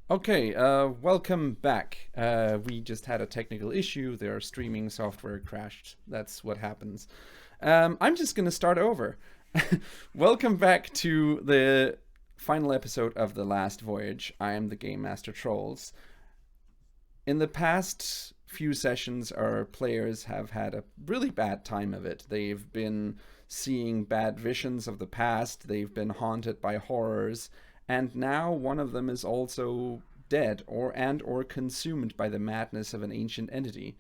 Okay, welcome back. We just had a technical issue. Their streaming software crashed. That's what happens. I'm just gonna start over. Welcome back to the final episode of the Last Voyage. I am the Game Master Trolls. In the past few sessions, our players have had a really bad time of it. They've been seeing bad visions of the past, they've been haunted by horrors, and now one of them is also dead or consumed by the madness of an ancient entity.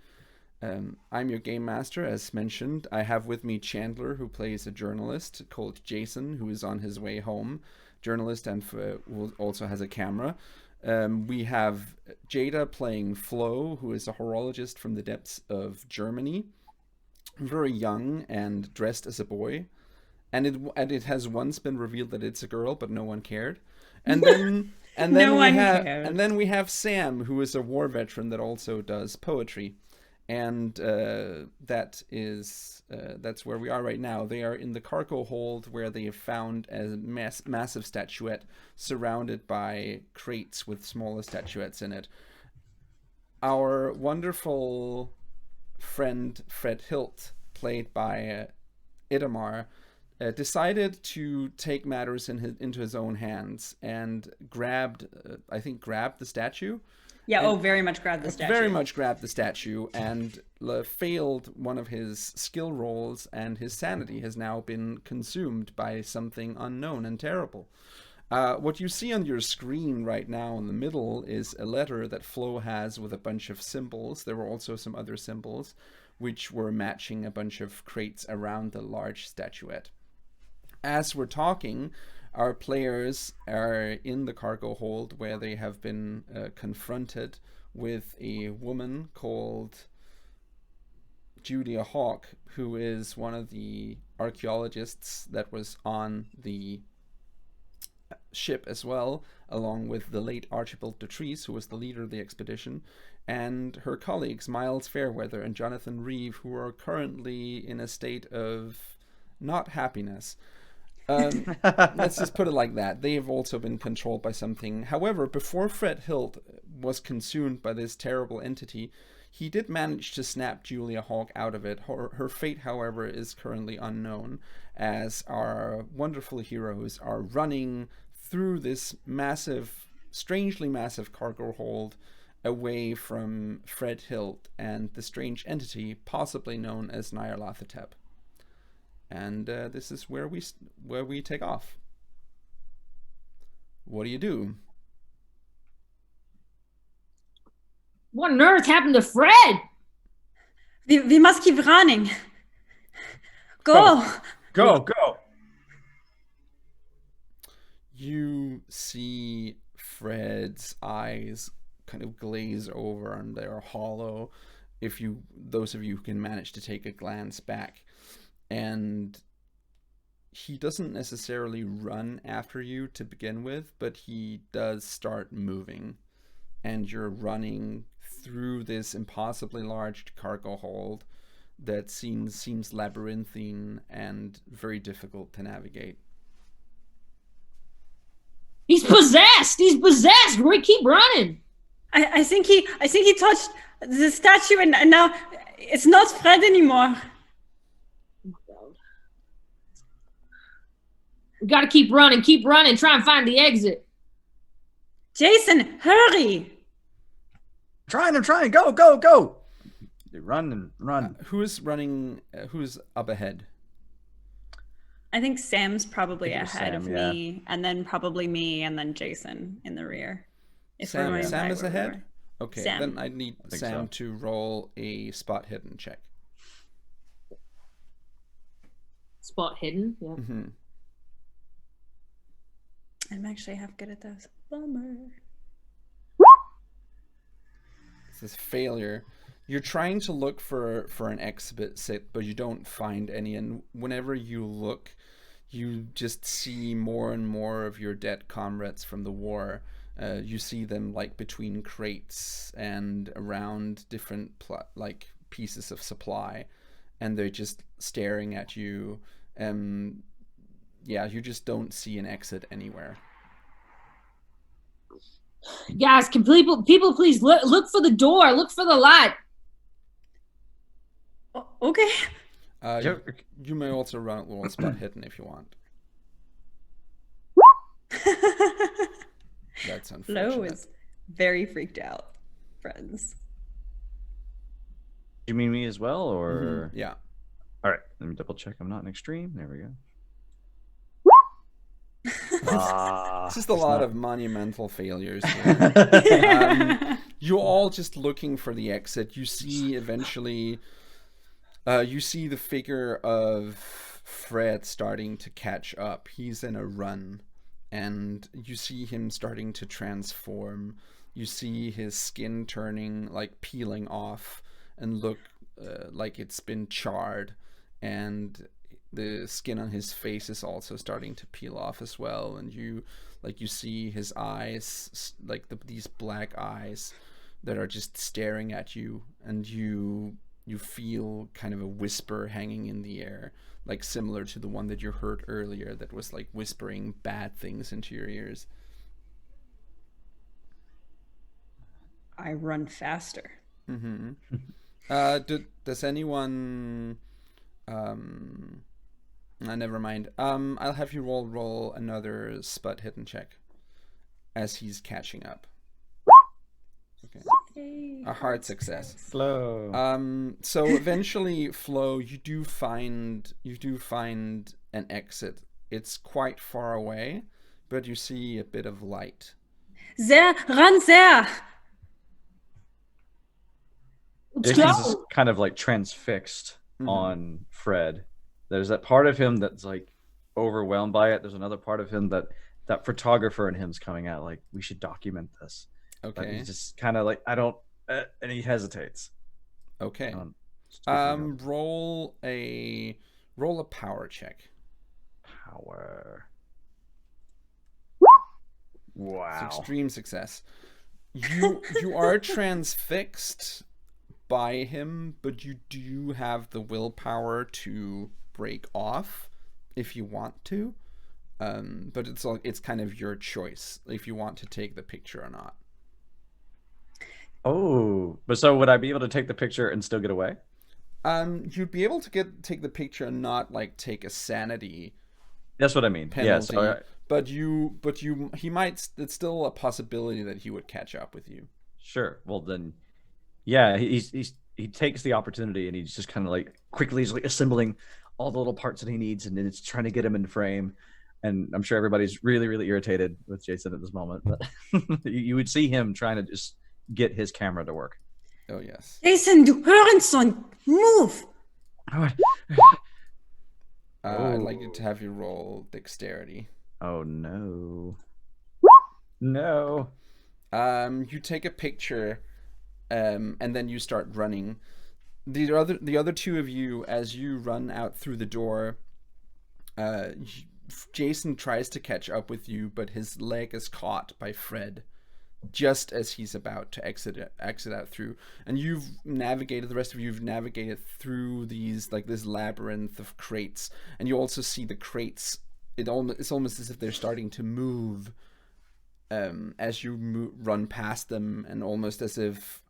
I'm your game master, as mentioned. I have with me Chandler, who plays a journalist called Jason, who is on his way home. Journalist and who also has a camera. We have Jada playing Flo, who is a horologist from the depths of Germany, very young and dressed as a boy. And it has once been revealed that it's a girl, but no one cared. And then and No then we one have cares. and then we have Sam, who is a war veteran that also does poetry, and that's where we are right now. They are in the cargo hold where they have found a massive statuette surrounded by crates with smaller statuettes in it. Our wonderful friend Fred Hilt, played by Idamar, decided to take matters into his own hands and grabbed the statue Yeah, and very much grab the very statue. much grabbed the statue and failed one of his skill rolls, and his sanity has now been consumed by something unknown and terrible. What you see on your screen right now in the middle is a letter that Flo has with a bunch of symbols. There were also some other symbols which were matching a bunch of crates around the large statuette. As we're talking, our players are in the cargo hold where they have been confronted with a woman called Julia Hawk, who is one of the archaeologists that was on the ship as well, along with the late Archibald Dotrice, who was the leader of the expedition, and her colleagues Miles Fairweather and Jonathan Reeve, who are currently in a state of not happiness. Let's just put it like that. They have also been controlled by something. However, before Fred Hilt was consumed by this terrible entity, he did manage to snap Julia Hawk out of it. Her fate, however, is currently unknown, as our wonderful heroes are running through this massive, strangely massive cargo hold away from Fred Hilt and the strange entity possibly known as Nyarlathotep. And this is where we take off. What do you do? What on earth happened to Fred? We must keep running. Go. Go. Go. You see Fred's eyes kind of glaze over and they're hollow. If you, those of you who can manage to take a glance back, and he doesn't necessarily run after you to begin with, but he does start moving, and you're running through this impossibly large cargo hold that seems labyrinthine and very difficult to navigate. He's possessed. He's possessed. We keep running. I think he touched the statue, and now it's not Fred anymore. We gotta keep running. Keep running. Try and find the exit. Jason, hurry! I'm trying. Go. You run and run. Who's running? Who's up ahead? I think Sam's probably I think it was ahead Sam, of yeah. me, and then probably me, and then Jason in the rear. If we're Sam, going Sam right is where we ahead? were. Okay, Sam. then I need I think Sam so. to roll a spot hidden check. Spot hidden. Yeah. Mm-hmm. I'm actually half good at those. Bummer. This failure. You're trying to look for an exhibit sit, but you don't find any, and whenever you look, you just see more and more of your dead comrades from the war. You see them like between crates and around different like pieces of supply, and they're just staring at you. Yeah, you just don't see an exit anywhere. Guys, can people please look for the door. Look for the light. Okay. You may also roll spot hidden if you want. That's unfortunate. Flo is very freaked out, friends. You mean me as well, or Yeah. All right, let me double check. I'm not in extreme. There we go. It's just a lot of monumental failures here. You're all just looking for the exit. You see eventually, you see the figure of Fred starting to catch up. He's in a run, and you see him starting to transform. You see his skin turning, like peeling off, and look like it's been charred, and the skin on his face is also starting to peel off as well, and you see his eyes, like these black eyes that are just staring at you, and you feel kind of a whisper hanging in the air, like similar to the one that you heard earlier that was like whispering bad things into your ears. I run faster. Mm-hmm. Does anyone never mind. I'll have you roll another spot hidden check as he's catching up. Okay. Yay, A hard success. Flow. So eventually, Flo, you do find an exit. It's quite far away, but you see a bit of light. There, run there. Jason's is kind of like transfixed on Fred. There's that part of him that's like overwhelmed by it. There's another part of him that photographer in him's coming out like, we should document this. Okay. But he's just kind of like, I don't, and he hesitates. Okay. Roll a power check. Power. Wow. It's extreme success. You are transfixed by him, but you do have the willpower to break off if you want to. But it's kind of your choice if you want to take the picture or not. Oh, but so would I be able to take the picture and still get away? You'd be able to take the picture and not like take a sanity. That's what I mean. Penalty, yeah. So but he might. It's still a possibility that he would catch up with you. Sure. Well then, yeah. He takes the opportunity and he's just kind of like quickly like assembling all the little parts that he needs, and then it's trying to get him in frame. And I'm sure everybody's really, really irritated with Jason at this moment, but you would see him trying to just get his camera to work. Oh yes. Jason, du Hurensohn, move. I'd like you to have you roll dexterity. Oh no. No. You take a picture, and then you start running. The other two of you, as you run out through the door, Jason tries to catch up with you, but his leg is caught by Fred just as he's about to exit out through. And the rest of you've navigated through this labyrinth of crates, and you also see the crates. It's almost as if they're starting to move as you run past them, and almost as if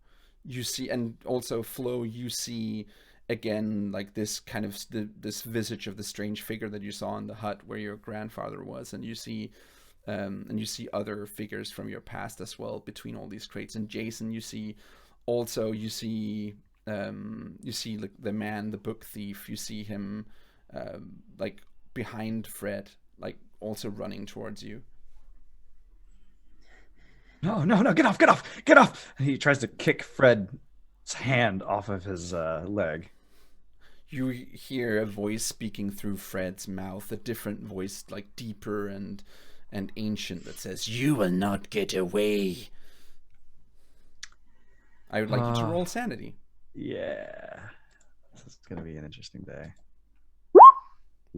you see, and also Flo, you see again like this kind of this visage of the strange figure that you saw in the hut where your grandfather was, and you see other figures from your past as well between all these crates. And Jason, you see like the man, the book thief. You see him like behind Fred, like also running towards you. No, get off. And he tries to kick Fred's hand off of his leg. You hear a voice speaking through Fred's mouth, a different voice, like deeper and ancient, that says, "You will not get away." I would like you to roll sanity. Yeah. This is going to be an interesting day.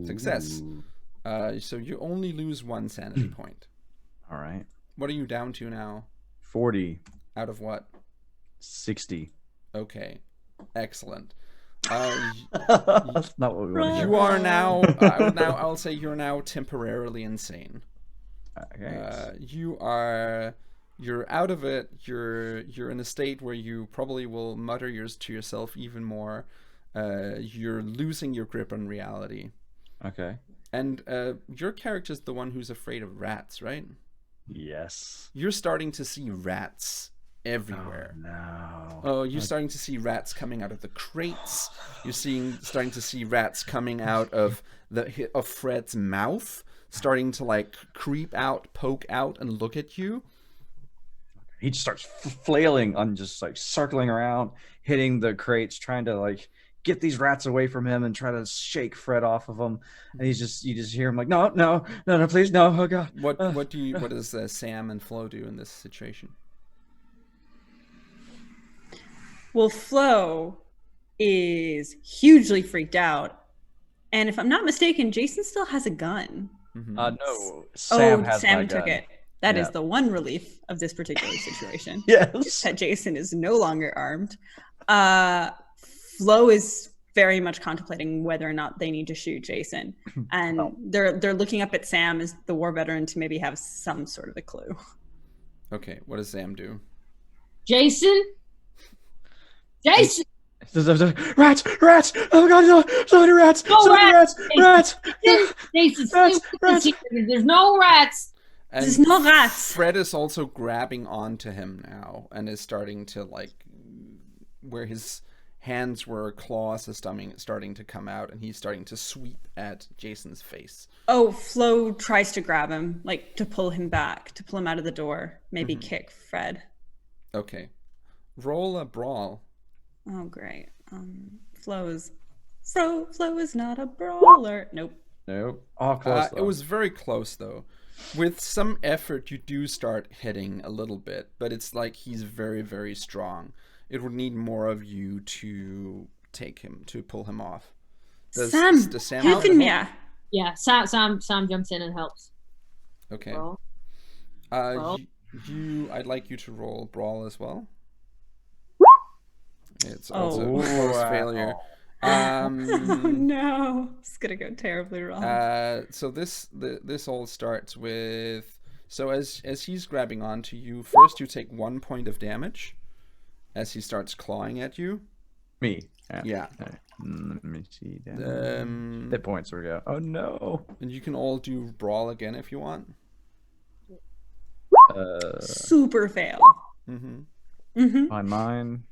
Success. Ooh. So you only lose one sanity point. All right. What are you down to now? 40. Out of what? 60. Okay. Excellent. That's not what we want to hear. You are now, I'll say you're now temporarily insane. Okay. You are You're out of it. You're in a state where you probably will mutter yours to yourself even more. You're losing your grip on reality. Okay. And your character's the one who's afraid of rats, right? Yes. You're starting to see rats everywhere. Oh, no. Oh, you're starting to see rats coming out of the crates. You're starting to see rats coming out of Fred's mouth, starting to like creep out, poke out, and look at you. He just starts flailing on, just like circling around, hitting the crates, trying to like get these rats away from him and try to shake Fred off of them. And you just hear him like, no, please, no, oh god. What does Sam and Flo do in this situation? Well, Flo is hugely freaked out, and if I'm not mistaken, Jason still has a gun. No, Sam has Sam my took gun. it. That is the one relief of this particular situation. Yes. That Jason is no longer armed. Flo is very much contemplating whether or not they need to shoot Jason. And they're looking up at Sam as the war veteran to maybe have some sort of a clue. Okay, what does Sam do? Jason? Jason! Rats! Oh god, no! So many rats! No so many rats! rats! Jason, stay Rats, with us here. There's no rats! And There's no rats. Fred is also grabbing onto him now and is starting to like, where his hands were, claws are starting to come out, and he's starting to sweep at Jason's face. Oh, Flo tries to grab him, like to pull him back, to pull him out of the door, maybe kick Fred. Okay, roll a brawl. Oh, great. Flo is not a brawler. Nope. All close. It was very close though. With some effort, you do start hitting a little bit, but it's like he's very, very strong. It would need more of you to pull him off. Does Sam help him, yeah. Yeah, Sam jumps in and helps. Okay. Brawl. I'd like you to roll brawl as well. It's also a close failure. Oh no, it's gonna go terribly wrong. So this all starts with, so as he's grabbing onto you, first you take 1 point of damage as he starts clawing at you. Me. Yeah. Let me see. Hit points. There we go. Oh no. And you can all do brawl again if you want. Super fail. On mine.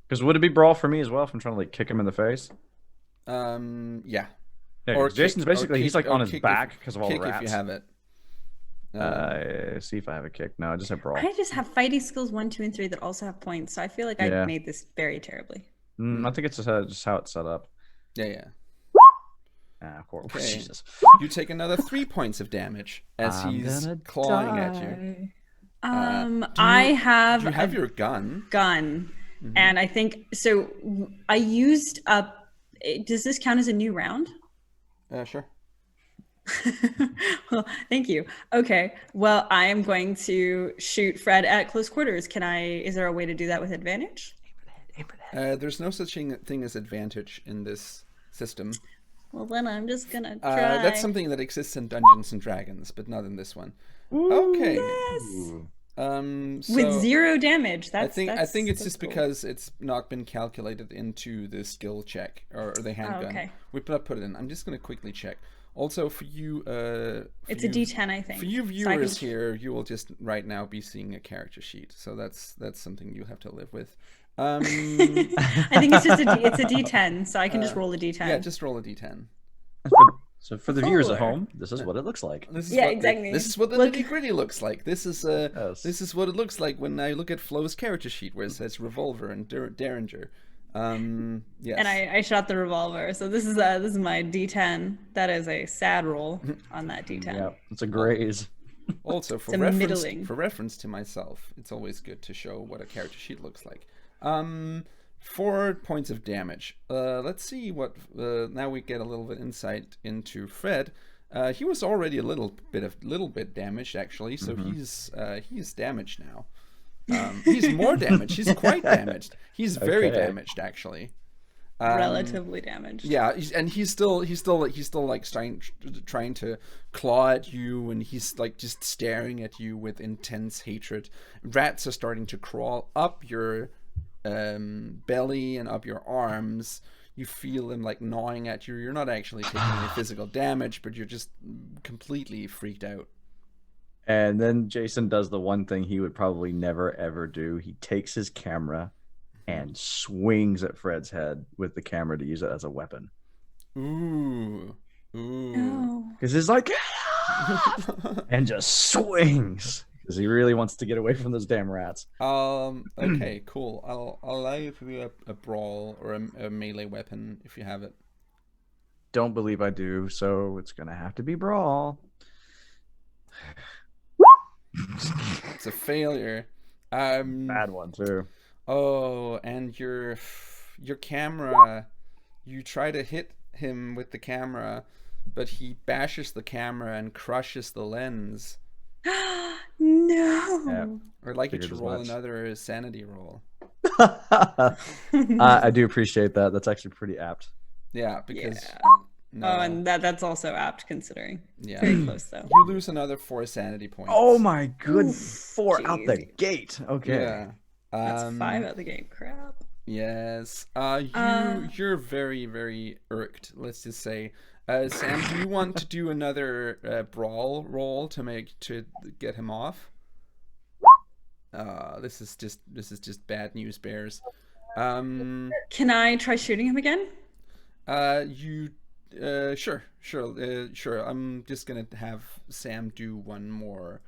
Because would it be brawl for me as well if I'm trying to like kick him in the face? Yeah. Or Jason's basically he's like on his back because of all the rats. If you have it. See if I have a kick. No, I just have brawl. I just have fighting skills 1, 2, and 3 that also have points, so I feel like I made this very terribly. I think it's just how it's set up. Yeah. Of course. Okay. Jesus. You take another 3 points of damage as he's clawing at you. I have You have your gun. And I think so. I used up. Does this count as a new round? Sure. Well, thank you. Okay. Well, I am going to shoot Fred at close quarters. Is there a way to do that with advantage? Aim for the head. There's no such thing as advantage in this system. Well, then I'm just gonna try. That's something that exists in Dungeons and Dragons, but not in this one. Okay. Yes. So with 0 damage. I think it's just cool. Because it's not been calculated into the skill check or the handgun. Okay. We put it in. I'm just gonna quickly check. Also, for you, it's a D10, I think. For you viewers here, you will just right now be seeing a character sheet, so that's something you have to live with. I think it's just it's a D10, so I can just roll a D10. Yeah, just roll a D10. So for the viewers at home, this is what it looks like. Exactly. This is what the nitty gritty looks like. This is what it looks like when I look at Flo's character sheet, where it says revolver and Derringer. Yes. And I shot the revolver, so this is my D10. That is a sad roll on that D10. Yeah, it's a graze. Also, for reference to myself, it's always good to show what a character sheet looks like. 4 points of damage. Let's see what. Now we get a little bit insight into Fred. He was already a little bit damaged actually, so he's damaged now. He's more damaged. He's quite damaged. He's very damaged actually. Relatively damaged. Yeah, and he's still like trying to claw at you, and he's like just staring at you with intense hatred. Rats are starting to crawl up your belly and up your arms. You feel them like gnawing at you. You're not actually taking any physical damage, but you're just completely freaked out. And then Jason does the one thing he would probably never ever do. He takes his camera and swings at Fred's head with the camera to use it as a weapon. Ooh. Because he's like, "Get off!" and just swings because he really wants to get away from those damn rats. Okay, cool. I'll allow you to do a brawl or a melee weapon if you have it. Don't believe I do, so it's gonna have to be brawl. It's a failure. Bad one too. Oh, and your camera, you try to hit him with the camera, but he bashes the camera and crushes the lens. No. Yeah. I'd like you Figured to as roll much. another sanity roll. I do appreciate that. That's actually pretty apt. Yeah, because no, Oh, and that's also apt considering. yeah, Very close though. you lose another 4 sanity points. Oh my good, Oof, 4 out the jeez. gate. Okay. Yeah. That's 5 out the gate. Crap. Yes. You're very, very irked, let's just say. Sam, do you want to do another brawl roll to get him off? This is just bad news bears. Can I try shooting him again? Sure. I'm just gonna have Sam do one more.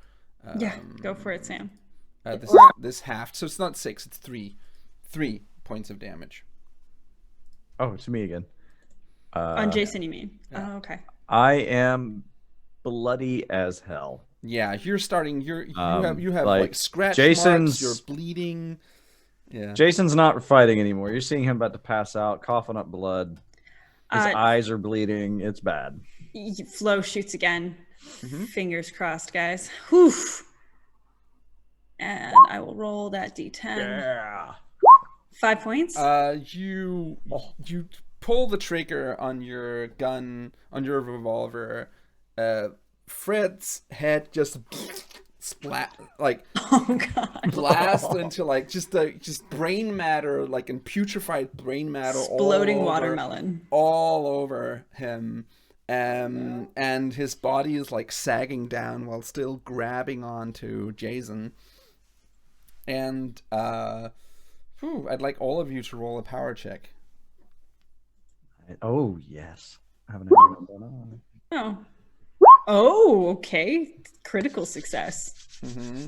Yeah, go for it, Sam. This half, so it's not 6, it's 3 points of damage. Oh, it's me again. On Jason, you mean? yeah. Oh, okay. I am bloody as hell. Yeah, you're starting. You have like scratch Jason's- marks. You're bleeding. Yeah. Jason's not fighting anymore. You're seeing him about to pass out, coughing up blood. His Uh, eyes are bleeding. It's bad. Flo shoots again. Mhm. Fingers crossed, guys. Whew. And I will roll that d10. Yeah. 5 points. You pull the trigger on your gun, on your revolver. Fred's head just splat, like Oh god. blast into like just brain matter, like in putrefied brain matter, Exploding all over, watermelon. all over him. And his body is like sagging down while still grabbing onto Jason. And I'd like all of you to roll a power check. Oh yes. I have an idea what's going on. Oh. Oh, okay. Critical success. Mm-hmm.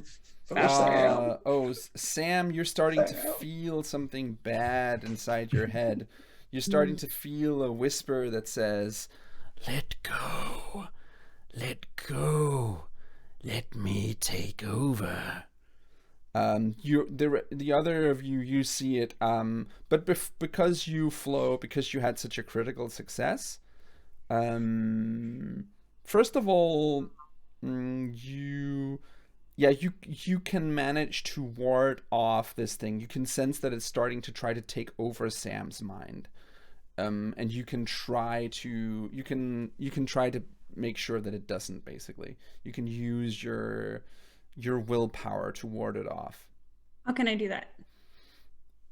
Fascinating. Sam, you're starting to feel something bad inside your head. You're starting to feel a whisper that says, "Let go, let go, let me take over." The other of you see it, but because you had such a critical success, first of all, you can manage to ward off this thing. You can sense that it's starting to try to take over Sam's mind, and you can try to make sure that it doesn't. Basically, you can use your willpower to ward it off. How can I do that?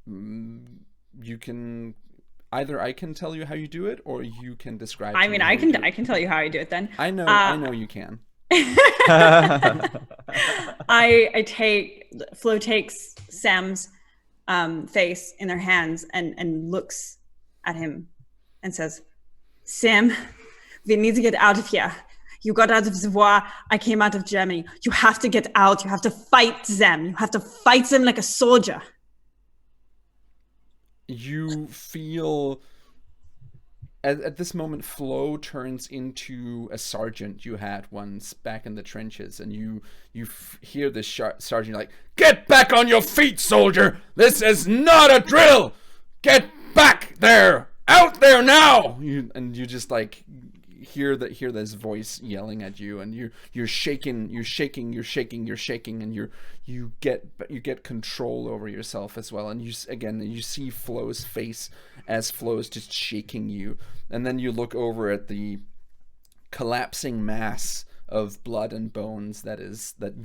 You can either I can tell you how you do it, or you can describe. I to mean, me how I you can do it. I can tell you how I do it then. I know you can. Flo takes Sam's face in their hands and looks at him and says, "Sam, we need to get out of here. You got out of the war. I came out of Germany. You have to get out. You have to fight them. You have to fight them like a soldier." You feel at this moment Flo turns into a sergeant you had once back in the trenches, and you hear this sergeant like, "Get back on your feet, soldier! This is not a drill! Get back there! Out there now!" You just like hear this voice yelling at you, and you're shaking, and you get control over yourself as well. And you see Flo's face as Flo's just shaking you, and then you look over at the collapsing mass of blood and bones that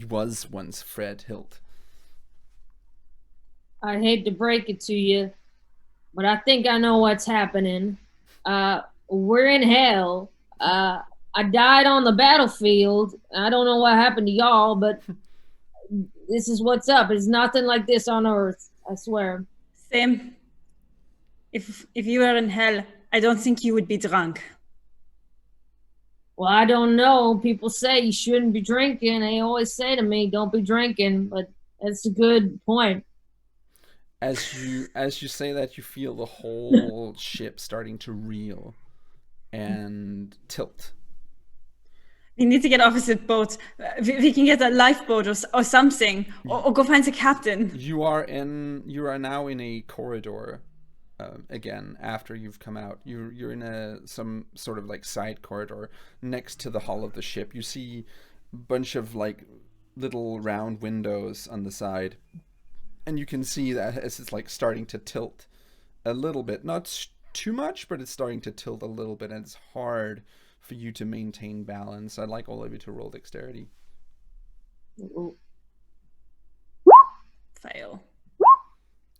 was once Fred Hilt. I hate to break it to you, but I think I know what's happening. We're in hell. I died on the battlefield. I don't know what happened to y'all, but this is what's up. It's nothing like this on Earth, I swear. Sam, if you were in hell, I don't think you would be drunk. Well, I don't know. People say you shouldn't be drinking. They always say to me, don't be drinking, but that's a good point. As you say that, you feel the whole ship starting to reel and tilt. We need to get opposite boats. We can get a lifeboat or something, or go find the captain. You are now in a corridor again after you've come out. You're in some sort of like side corridor next to the hull of the ship. You see a bunch of like little round windows on the side. And you can see that it's like starting to tilt a little bit. Not too much, but it's starting to tilt a little bit. And it's hard for you to maintain balance. I'd like all of you to roll dexterity. Fail.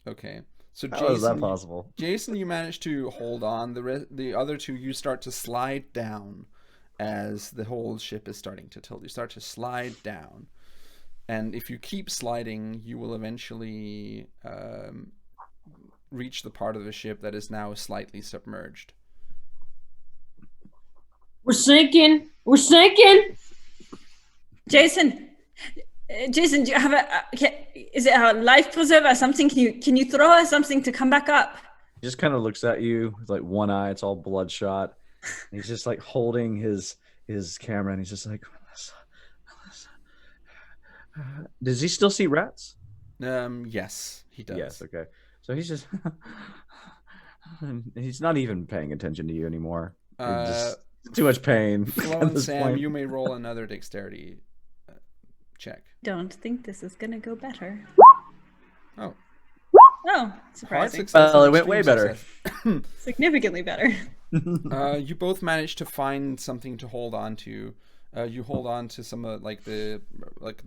Okay. So How is that possible? Jason, you managed to hold on. The other two, you start to slide down as the whole ship is starting to tilt. You start to slide down. And if you keep sliding, you will eventually reach the part of the ship that is now slightly submerged. We're sinking. We're sinking. Jason, do you have is it a life preserver or something? Can you throw us something to come back up? He just kind of looks at you with like one eye. It's all bloodshot. And he's just like holding his camera, and he's just like, does he still see rats? Yes, he does. Yes, okay. So he's just he's not even paying attention to you anymore. Just too much pain. Flo and Sam, you may roll another dexterity check. Don't think this is gonna go better. Oh. Oh, surprising. Well, it went way better. Significantly better. You both managed to find something to hold on to. You hold on to some of like the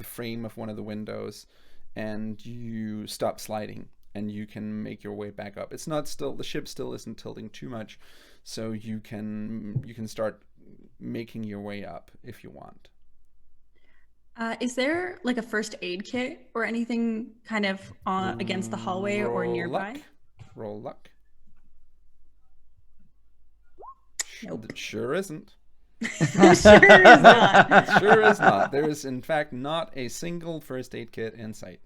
frame of one of the windows, and you stop sliding, and you can make your way back up. It's not still, the ship still isn't tilting too much, so you can start making your way up if you want. Is there like a first aid kit or anything kind of against the hallway or nearby? Roll luck. Nope. It sure isn't. Sure is not. Sure is not. There is, in fact, not a single first aid kit in sight.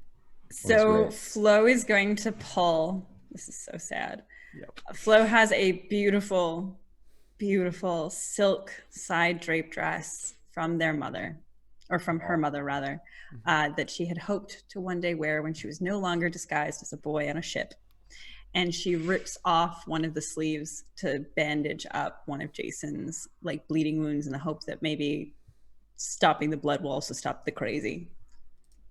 So Flo is going to pull. This is so sad. Yep. Flo has a beautiful, beautiful silk side drape dress from their mother, or from her mother rather, that she had hoped to one day wear when she was no longer disguised as a boy on a ship. And she rips off one of the sleeves to bandage up one of Jason's like bleeding wounds in the hope that maybe stopping the blood will also stop the crazy.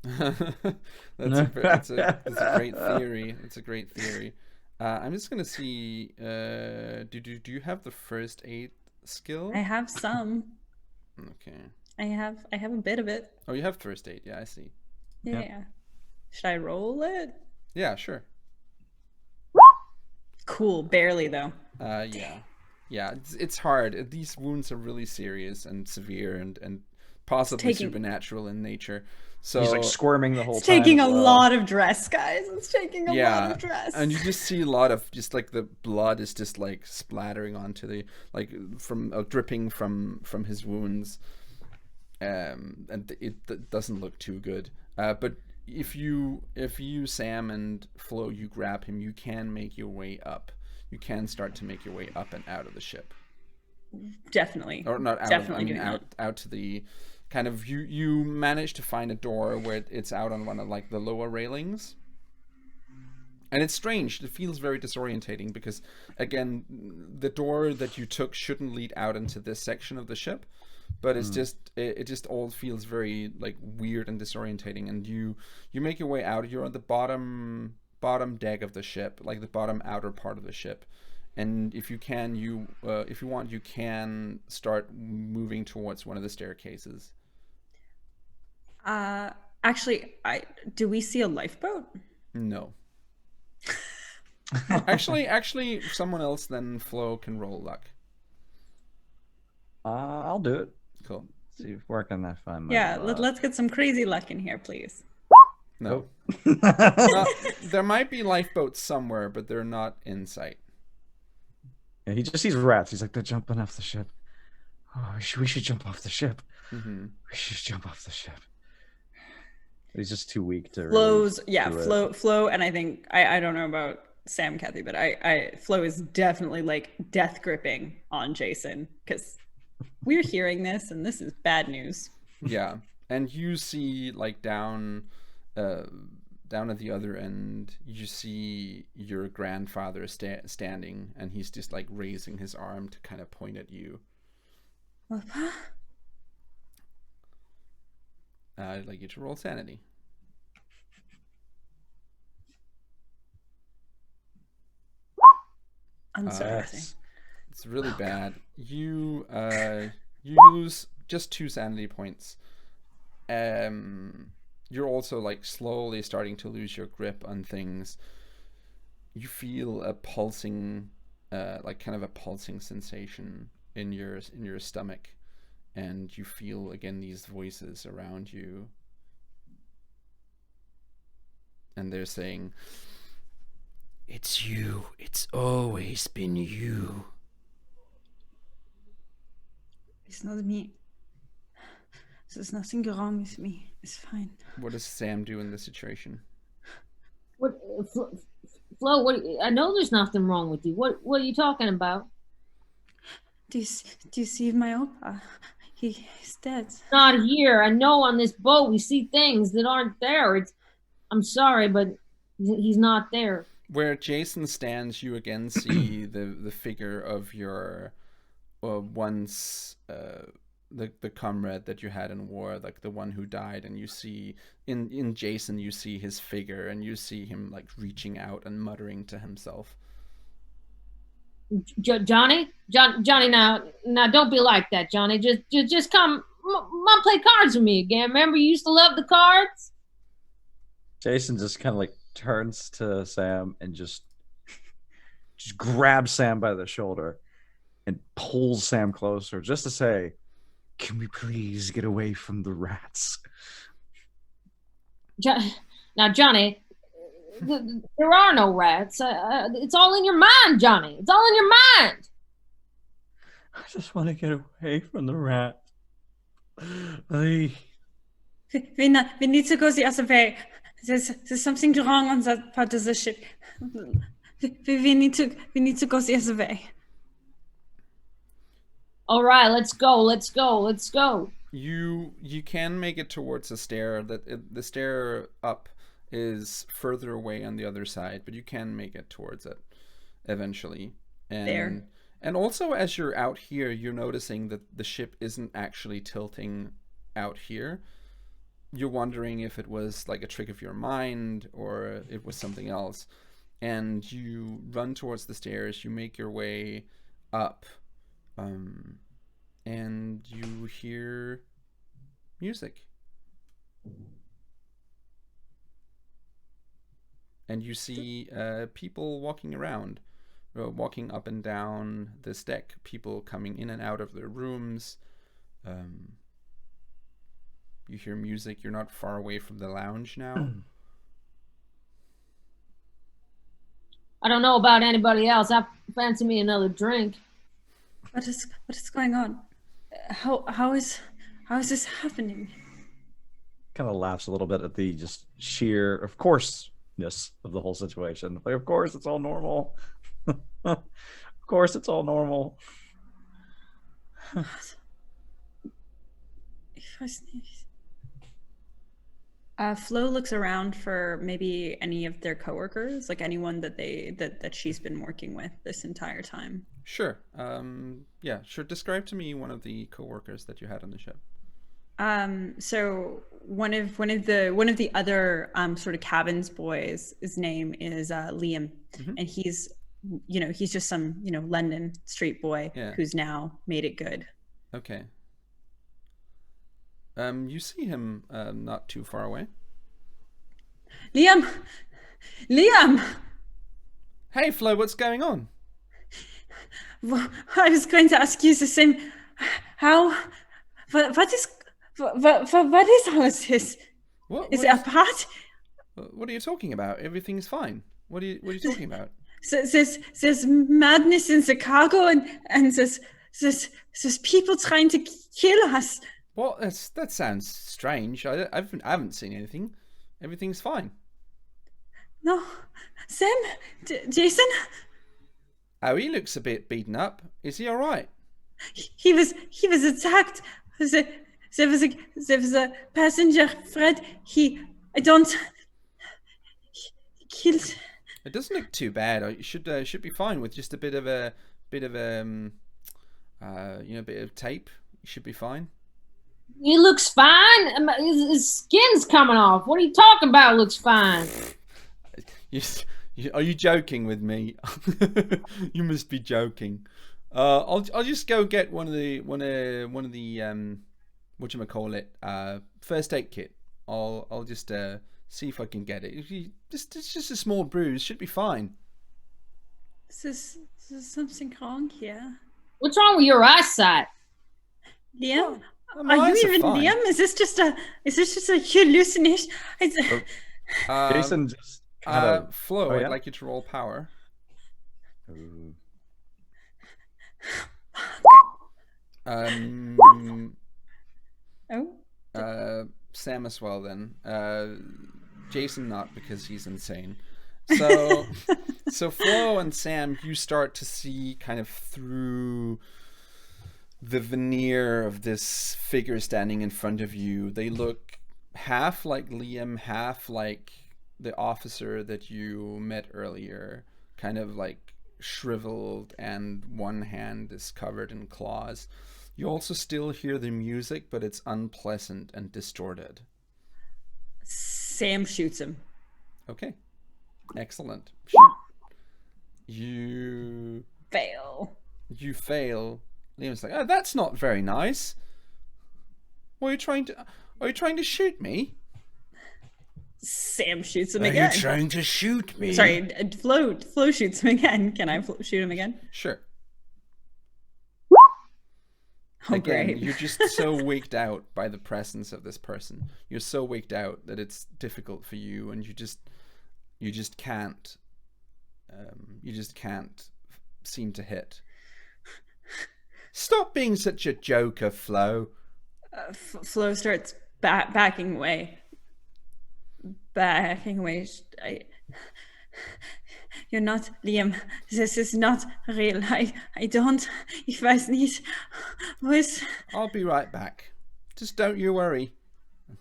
That's a great theory. It's a great theory. I'm just gonna see. Do you have the first aid skill? I have some. Okay. I have a bit of it. Oh, you have first aid. Yeah, I see. Yeah. Yep. Should I roll it? Yeah, sure. Cool. Barely though. Yeah. It's hard. These wounds are really serious and severe and possibly supernatural in nature. So he's like squirming the whole time. It's taking a lot of dress, guys. It's taking a lot of dress. And you just see a lot of just like the blood is just like splattering onto the from dripping from his wounds, and it doesn't look too good. But if you Sam and Flo, you grab him, you can make your way up. You can start to make your way up and out of the ship. Definitely. Or not out. Definitely out to the kind of you manage to find a door where it's out on one of like the lower railings, And it's strange. It feels very disorientating because, again, the door that you took shouldn't lead out into this section of the ship, but it's it just all feels very like weird and disorientating. And you make your way out. You're on the bottom deck of the ship, like the bottom outer part of the ship. And if you can, if you want, you can start moving towards one of the staircases. Actually, do we see a lifeboat? No. Actually, someone else than Flo can roll luck. I'll do it. Cool. See if where can I find my Yeah, let's get some crazy luck in here, please. No. There might be lifeboats somewhere, but they're not in sight. Yeah, he just sees rats. He's like, they're jumping off the ship. Oh, we should jump off the ship. Mm-hmm. We should just jump off the ship. He's just too weak to. Flo's, really yeah, do it. Flo, and I think I don't know about Sam, Kathy, but Flo is definitely like death gripping on Jason because we're hearing this and this is bad news. Yeah, and you see like down at the other end, you see your grandfather standing, and he's just like raising his arm to kind of point at you. I'd like you to roll sanity. Unsurprising. It's really bad. You lose just 2 sanity points. You're also like slowly starting to lose your grip on things. You feel a pulsing, like kind of a pulsing sensation in your stomach, and you feel again these voices around you, and they're saying, "It's you. It's always been you." It's not me. There's nothing wrong with me. It's fine. What does Sam do in this situation? What, Flo? What? I know there's nothing wrong with you. What are you talking about? Do you see my Opa? He's dead. Not here. I know on this boat we see things that aren't there. I'm sorry, but he's not there. Where Jason stands, you again see the figure of your once the comrade that you had in war, like the one who died, and you see in Jason you see his figure, and you see him like reaching out and muttering to himself. Johnny, now don't be like that, Johnny. Just come play cards with me again. Remember you used to love the cards? Jason just kind of like turns to Sam and just grabs Sam by the shoulder and pulls Sam closer just to say, "Can we please get away from the rats?" Now, Johnny, there are no rats. It's all in your mind, Johnny. It's all in your mind. I just want to get away from the rat. We need to go the other way. There's something wrong on that part of the ship. We need to go the other way. All right, let's go. You can make it towards the stair. The stair up is further away on the other side, but you can make it towards it eventually. And also, as you're out here, you're noticing that the ship isn't actually tilting out here. You're wondering if it was like a trick of your mind or it was something else. And you run towards the stairs, you make your way up, and you hear music. And you see people walking around, walking up and down this deck, people coming in and out of their rooms. You hear music. You're not far away from the lounge now. I don't know about anybody else. I fancy me another drink. What is going on? How is this happening? kind of laughs a little bit at the just sheer, of courseness of the whole situation. Like, of course, it's all normal. Of course, it's all normal. Flo looks around for maybe any of their coworkers, like anyone that she's been working with this entire time. Sure. Yeah, sure. Describe to me one of the coworkers that you had on the ship. So one of the other sort of cabins boys, his name is Liam, and he's just some London street boy who's now made it good. Okay. You see him not too far away. Liam! Hey, Flo, what's going on? Well, I was going to ask you the same. What is all of this? Is it a part? What are you talking about? Everything's fine. What are you talking about? There's madness in Chicago, and there's people trying to kill us. Well, that sounds strange. I haven't seen anything. Everything's fine. No, Sam, Jason. Oh, he looks a bit beaten up. Is he all right? He was attacked. There was a passenger, Fred. He killed. It doesn't look too bad. You should be fine with just a bit of bit of tape. You should be fine. He looks fine. His skin's coming off. What are you talking about? Looks fine. Are you joking with me? You must be joking. I'll just go get one of the whatchamacallit, first aid kit. I'll just see if I can get it. It's just a small bruise. Should be fine. Is something wrong here? What's wrong with your eyesight? Liam? Are you even fine. Liam? Is this just a hallucination? Jason just Flo, I'd like you to roll power. Sam as well then. Jason not, because he's insane. So Flo and Sam, you start to see kind of through the veneer of this figure standing in front of you. They look half like Liam, half like the officer that you met earlier, kind of like shriveled, and one hand is covered in claws. You also still hear the music, but it's unpleasant and distorted. Sam shoots him. Okay. Excellent. Shoot. You fail. Liam's like, oh, that's not very nice. Are you trying to shoot me? Sam shoots him again. Are you trying to shoot me? Sorry, Flo shoots him again. Can I shoot him again? Sure. Oh, again, great. You're just so wigged out by the presence of this person. You're so wigged out that it's difficult for you, and you just can't seem to hit. Stop being such a joker, Flo. Flo starts backing away. You're not Liam. This is not real. Ich weiß nicht. I'll be right back. Just don't you worry.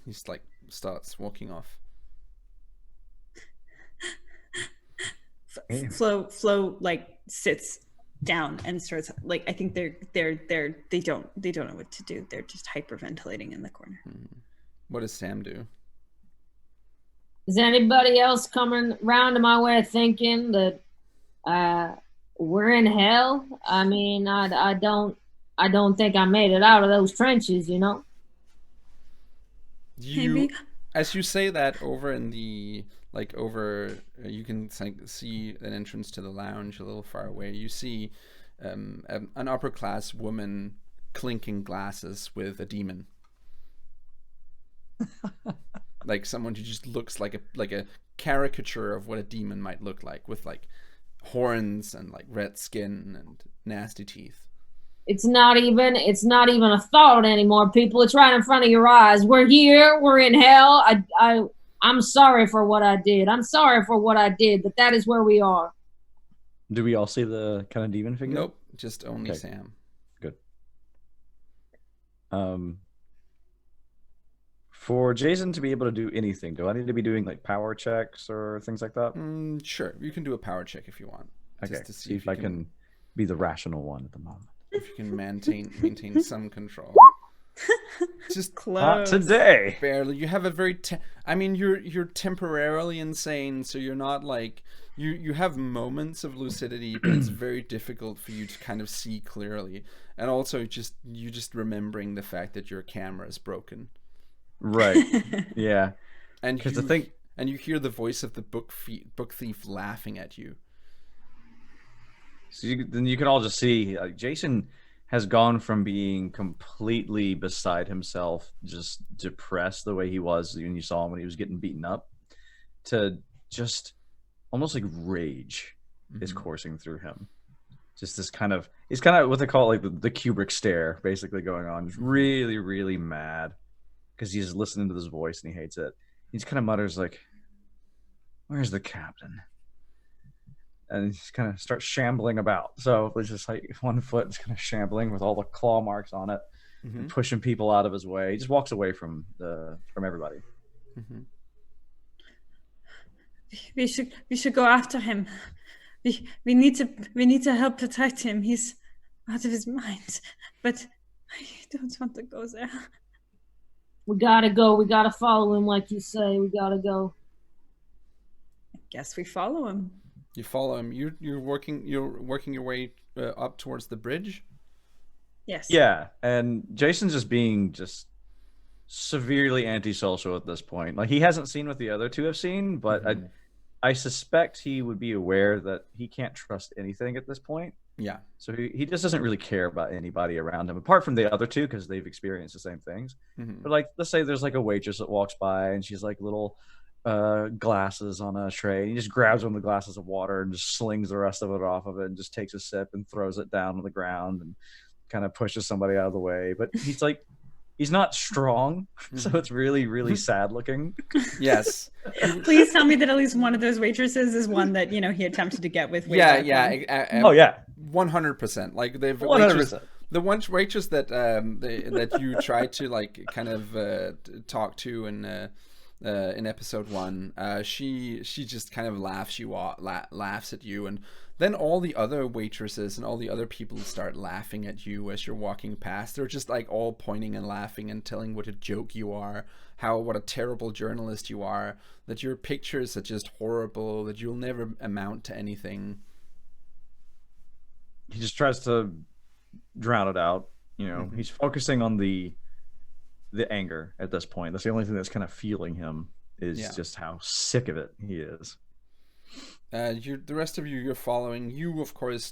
He's like starts walking off. Flo like sits down and starts like, I think they don't know what to do. They're just hyperventilating in the corner. What does Sam do? Is anybody else coming round to my way of thinking that we're in hell? I mean, I don't think I made it out of those trenches, you know. Maybe. As you say that, over in the you can see an entrance to the lounge a little far away. You see an upper class woman clinking glasses with a demon. Like someone who just looks like a caricature of what a demon might look like, with like horns and like red skin and nasty teeth. It's not even a thought anymore, people. It's right in front of your eyes. We're here. We're in hell. I'm sorry for what I did. But that is where we are. Do we all see the kind of demon figure? Nope, just only Sam. Good. For Jason to be able to do anything, do I need to be doing like power checks or things like that? Sure, you can do a power check if you want. Okay, Just to see if I can be the rational one at the moment. If you can maintain some control. Just Close. Not today. barely. You have a very I mean, you're temporarily insane, so you're not like you have moments of lucidity, but it's very difficult for you to kind of see clearly. And also you just remembering the fact that your camera is broken. Right. Yeah. And Because the thing, and you hear the voice of the book thief laughing at you. so then you can all just see Jason has gone from being completely beside himself, just depressed the way he was when you saw him when he was getting beaten up, to just almost like rage is coursing through him. Just this kind of, it's kind of what they call like the Kubrick stare basically going on. He's really, really mad because he's listening to this voice and he hates it. He just kind of mutters like, "Where's the captain?" And he just kind of starts shambling about. So it's just like one foot is kind of shambling with all the claw marks on it, and pushing people out of his way. He just walks away from everybody. We should go after him. We need to help protect him. He's out of his mind. But I don't want to go there. We gotta go. We gotta follow him, like you say. We gotta go. I guess we follow him. You follow him. You're working your way up towards the bridge. Yes. Yeah, and Jason's just being just severely antisocial at this point. Like he hasn't seen what the other two have seen, but I suspect he would be aware that he can't trust anything at this point. Yeah. So he just doesn't really care about anybody around him, apart from the other two, because they've experienced the same things. But like, let's say there's like a waitress that walks by and she's like little glasses on a tray. And he just grabs one of the glasses of water and just slings the rest of it off of it and just takes a sip and throws it down on the ground and kind of pushes somebody out of the way. But he's like, he's not strong, so it's really, really sad looking. Yes. Please tell me that at least one of those waitresses is one that he attempted to get with. Oh yeah, 100%. Like they've 100%. The one waitress that that you tried to like kind of talk to in episode 1, she just kind of laughs at you, and then all the other waitresses and all the other people start laughing at you as you're walking past. They're just like all pointing and laughing and telling what a joke you are, what a terrible journalist you are, that your pictures are just horrible, that you'll never amount to anything. He just tries to drown it out. He's focusing on the anger at this point. That's the only thing that's kind of fueling him, is just how sick of it he is. The rest of you're following. You, of course,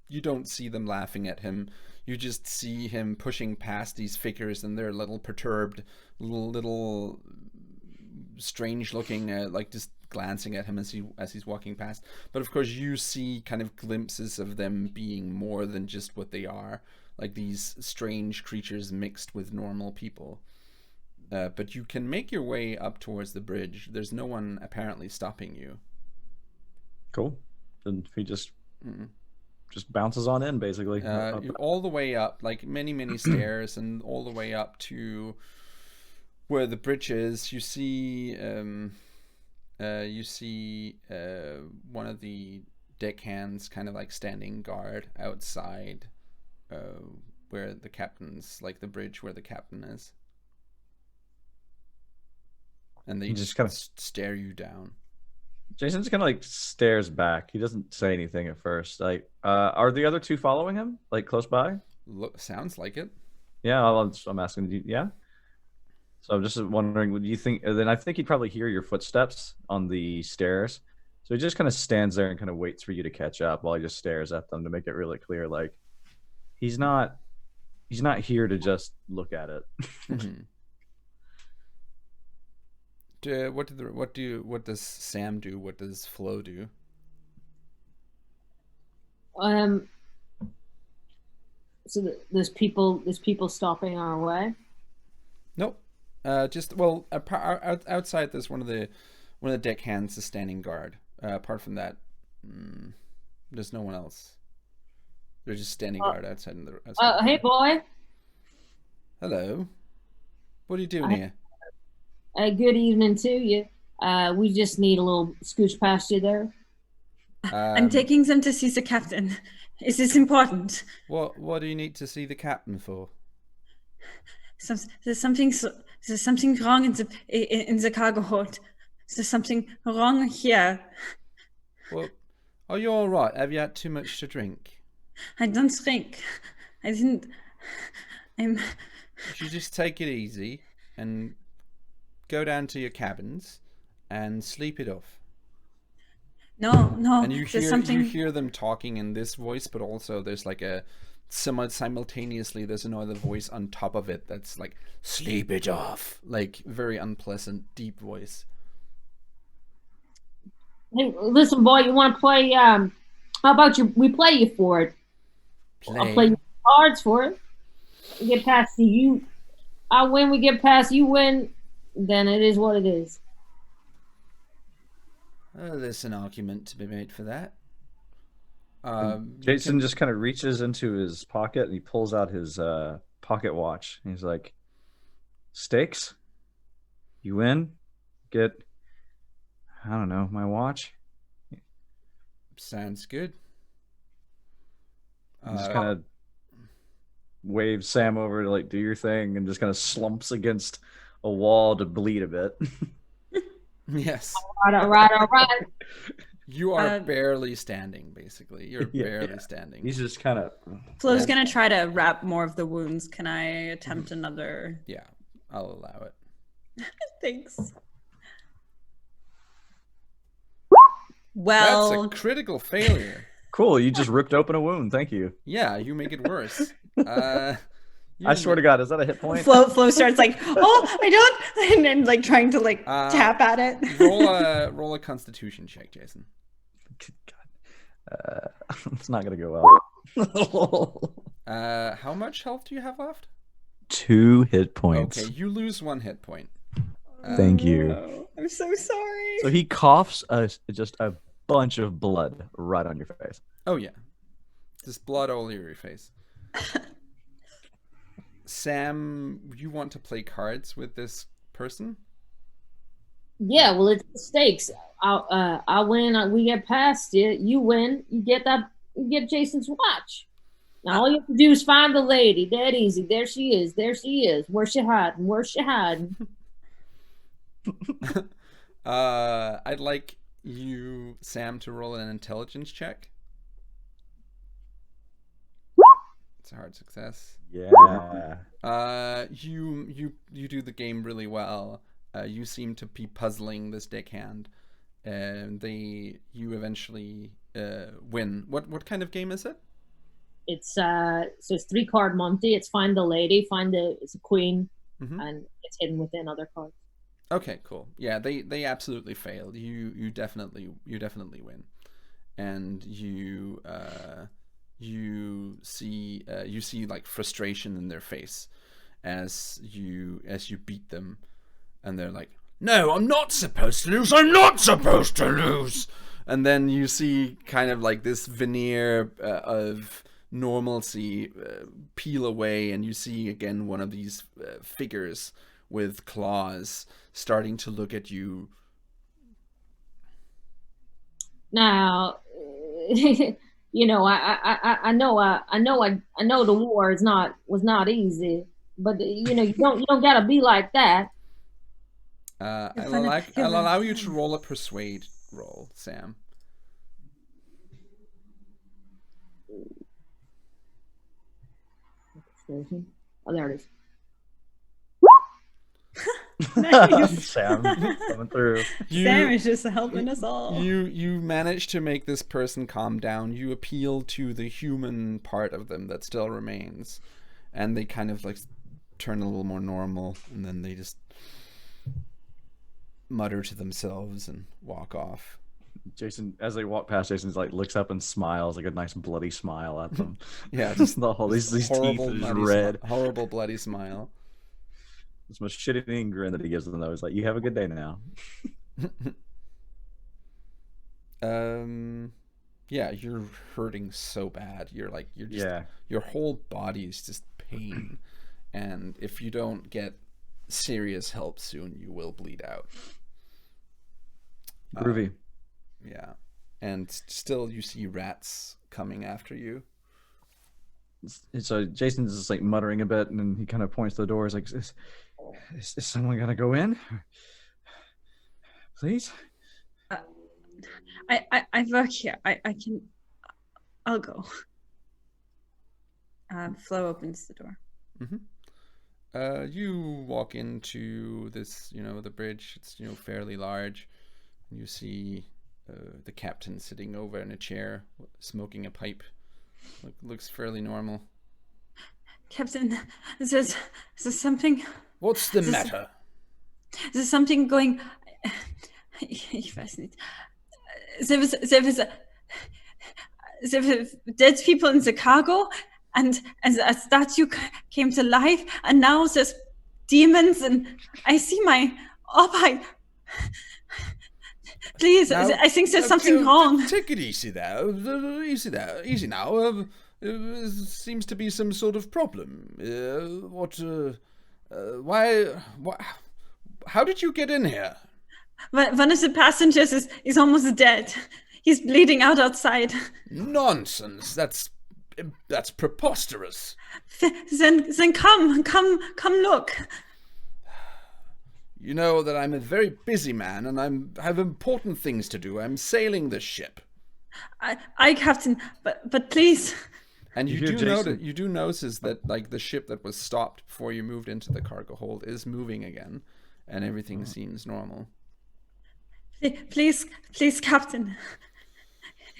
you don't see them laughing at him. You just see him pushing past these figures, and they're a little perturbed, little strange looking, like just glancing at him as he's walking past. But of course, you see kind of glimpses of them being more than just what they are, like these strange creatures mixed with normal people. But you can make your way up towards the bridge. There's no one apparently stopping you. Cool. And he just bounces on in, basically. All the way up, like many stairs, and all the way up to where the bridge is. You see one of the deckhands kind of like standing guard outside where the captain's, like the bridge where the captain is. And they just kind of stare you down. Jason just kind of like stares back. He doesn't say anything at first. Like, are the other two following him, like close by? Sounds like it. Yeah, I'm asking you. Yeah. So I'm just wondering, would you think? Then I think he'd probably hear your footsteps on the stairs. So he just kind of stands there and kind of waits for you to catch up while he just stares at them to make it really clear, like he's not here to just look at it. What does Sam do? What does Flo do? So there's people stopping our way. Nope. Outside there's one of the deckhands is standing guard. Apart from that, there's no one else. They're just standing guard outside. Hey boy. Hello. What are you doing here? Good evening to you. We just need a little scooch past you there. I'm taking them to see the captain. Is this important? What do you need to see the captain for? There's something wrong in the cargo hold. There's something wrong here. Well, are you all right? Have you had too much to drink? I don't drink. I didn't. You should just take it easy and go down to your cabins and sleep it off. No. And you something... hear them talking in this voice, but also there's like a simultaneously there's another voice on top of it that's like, sleep it off, like very unpleasant deep voice. Hey, listen, boy, you want to play? How about we play you for it? I'll play you cards for it. We get past you. I win. We get past you. Win. Then it is what it is. There's an argument to be made for that. Jason just kind of reaches into his pocket and he pulls out his pocket watch. And he's like, "Stakes? You win? Get, I don't know, my watch." Sounds good. Just kind of waves Sam over to like do your thing and just kind of slumps against a wall to bleed a bit. Yes. All right. You are barely standing, basically. You're barely standing. He's just kind of... Flo's going to try to wrap more of the wounds. Can I attempt another? Yeah, I'll allow it. Thanks. Well... That's a critical failure. Cool, you just ripped open a wound. Thank you. Yeah, you make it worse. I swear to God, is that a hit point? Flo starts like, oh, I don't, and then like trying to like tap at it. roll a Constitution check, Jason. God. It's not gonna go well. How much health do you have left? 2 hit points. Okay, you lose 1 hit point. Thank you. Oh, I'm so sorry. So he coughs just a bunch of blood right on your face. Oh yeah, just blood all over your face. Sam, you want to play cards with this person? Yeah, well, it's the stakes. I win. We get past it. You win. You get Jason's watch. Now all you have to do is find the lady. Dead easy. There she is. Where's she hiding? I'd like you, Sam, to roll an intelligence check. It's a hard success. Yeah. You do the game really well. You seem to be puzzling this deckhand, and you eventually win. What kind of game is it? It's so it's 3-card Monty. It's find the lady, it's a queen, and it's hidden within other cards. Okay, cool. Yeah, they absolutely failed. You definitely win, and you see like frustration in their face as you beat them, and they're like, "No, I'm not supposed to lose. I'm not supposed to lose." And then you see kind of like this veneer of normalcy peel away, and you see again one of these figures with claws starting to look at you. Now, you know, I know the war was not easy, but you know, you don't gotta be like that. I'll allow you to roll a persuade roll, Sam. Oh, there it is. Nice. Sam coming through. Sam is just helping us all. You manage to make this person calm down. You appeal to the human part of them that still remains, and they kind of like turn a little more normal, and then they just mutter to themselves and walk off. Jason, as they walk past, Jason's like looks up and smiles, like a nice bloody smile at them. Yeah, just the whole these teeth is red. Horrible bloody smile. This most shit-eating grin that he gives them though is like, "You have a good day now." Yeah, you're hurting so bad. You're just your whole body is just pain, and if you don't get serious help soon. You will bleed out. Groovy. Yeah. And still you see rats coming after you. So Jason's just like muttering a bit, and then he kind of points to the door. He's like, is someone gonna go in? Please? I work here. I'll go. Flo opens the door. You walk into this, the bridge. It's, fairly large. You see the captain sitting over in a chair, smoking a pipe. Looks fairly normal. Captain, is there something? What's the matter? Is there something going? Ich weiß nicht. There was dead people in the cargo, and a statue came to life, and now there's demons, and I see my Please, now, I think there's something wrong. Take it easy there. Easy now. Seems to be some sort of problem. Why? How did you get in here? One of the passengers is almost dead. He's bleeding out outside. Nonsense. That's preposterous. Then come look. You know that I'm a very busy man, and I have important things to do. I'm sailing the ship. I captain, but please. And you do notice that like the ship that was stopped before you moved into the cargo hold is moving again, and everything seems normal. Please, captain.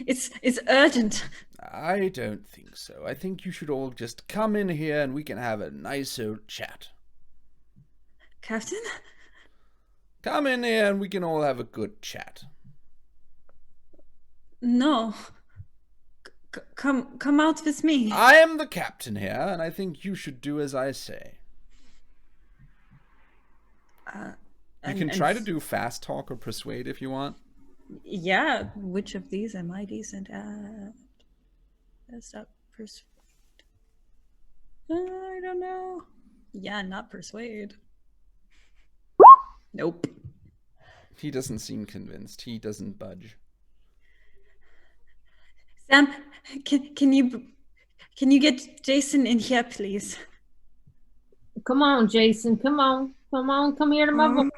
It's urgent. I don't think so. I think you should all just come in here and we can have a nice old chat. Captain? Come in here and we can all have a good chat. No. Come out with me. I am the captain here, and I think you should do as I say. You can try to do fast talk or persuade if you want. Yeah, which of these am I decent at? That's not persuade. I don't know. Yeah, not persuade. Nope. He doesn't seem convinced. He doesn't budge. Sam, can you get Jason in here, please? Come on, Jason. Come on. Come here to my boat.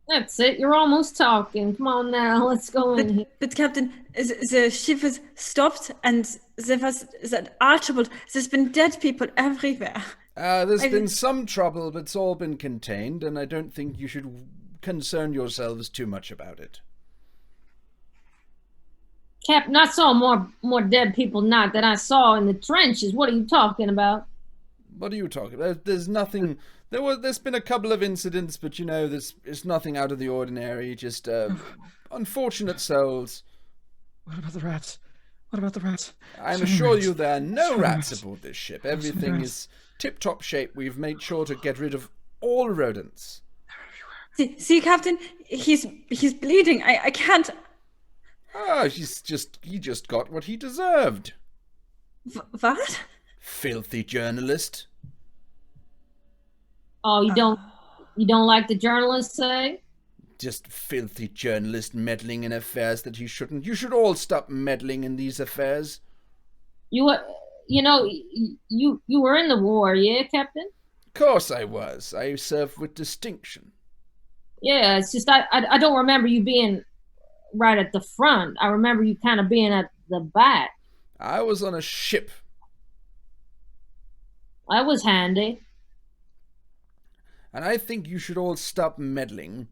That's it. You're almost talking. Come on now. Let's go in here. But Captain, the ship was stopped, and there was that Archibald. There's been dead people everywhere. There's been some trouble, but it's all been contained, and I don't think you should concern yourselves too much about it. Captain, I saw more dead people not that I saw in the trenches. What are you talking about? What are you talking about? There's nothing. There's been a couple of incidents, but it's nothing out of the ordinary. Just unfortunate souls. What about the rats? What about the rats? I assure you there are no rats aboard this ship. Everything is tip-top shape. We've made sure to get rid of all rodents. See, Captain, he's bleeding. I can't. He just got what he deserved. What? Filthy journalist. Oh, you don't like the journalists say? Just filthy journalist meddling in affairs that he shouldn't. You should all stop meddling in these affairs. You were in the war, yeah, Captain? Of course I was. I served with distinction. Yeah, it's just I don't remember you being right at the front. I remember you kind of being at the back. I was on a ship. That was handy. And I think you should all stop meddling,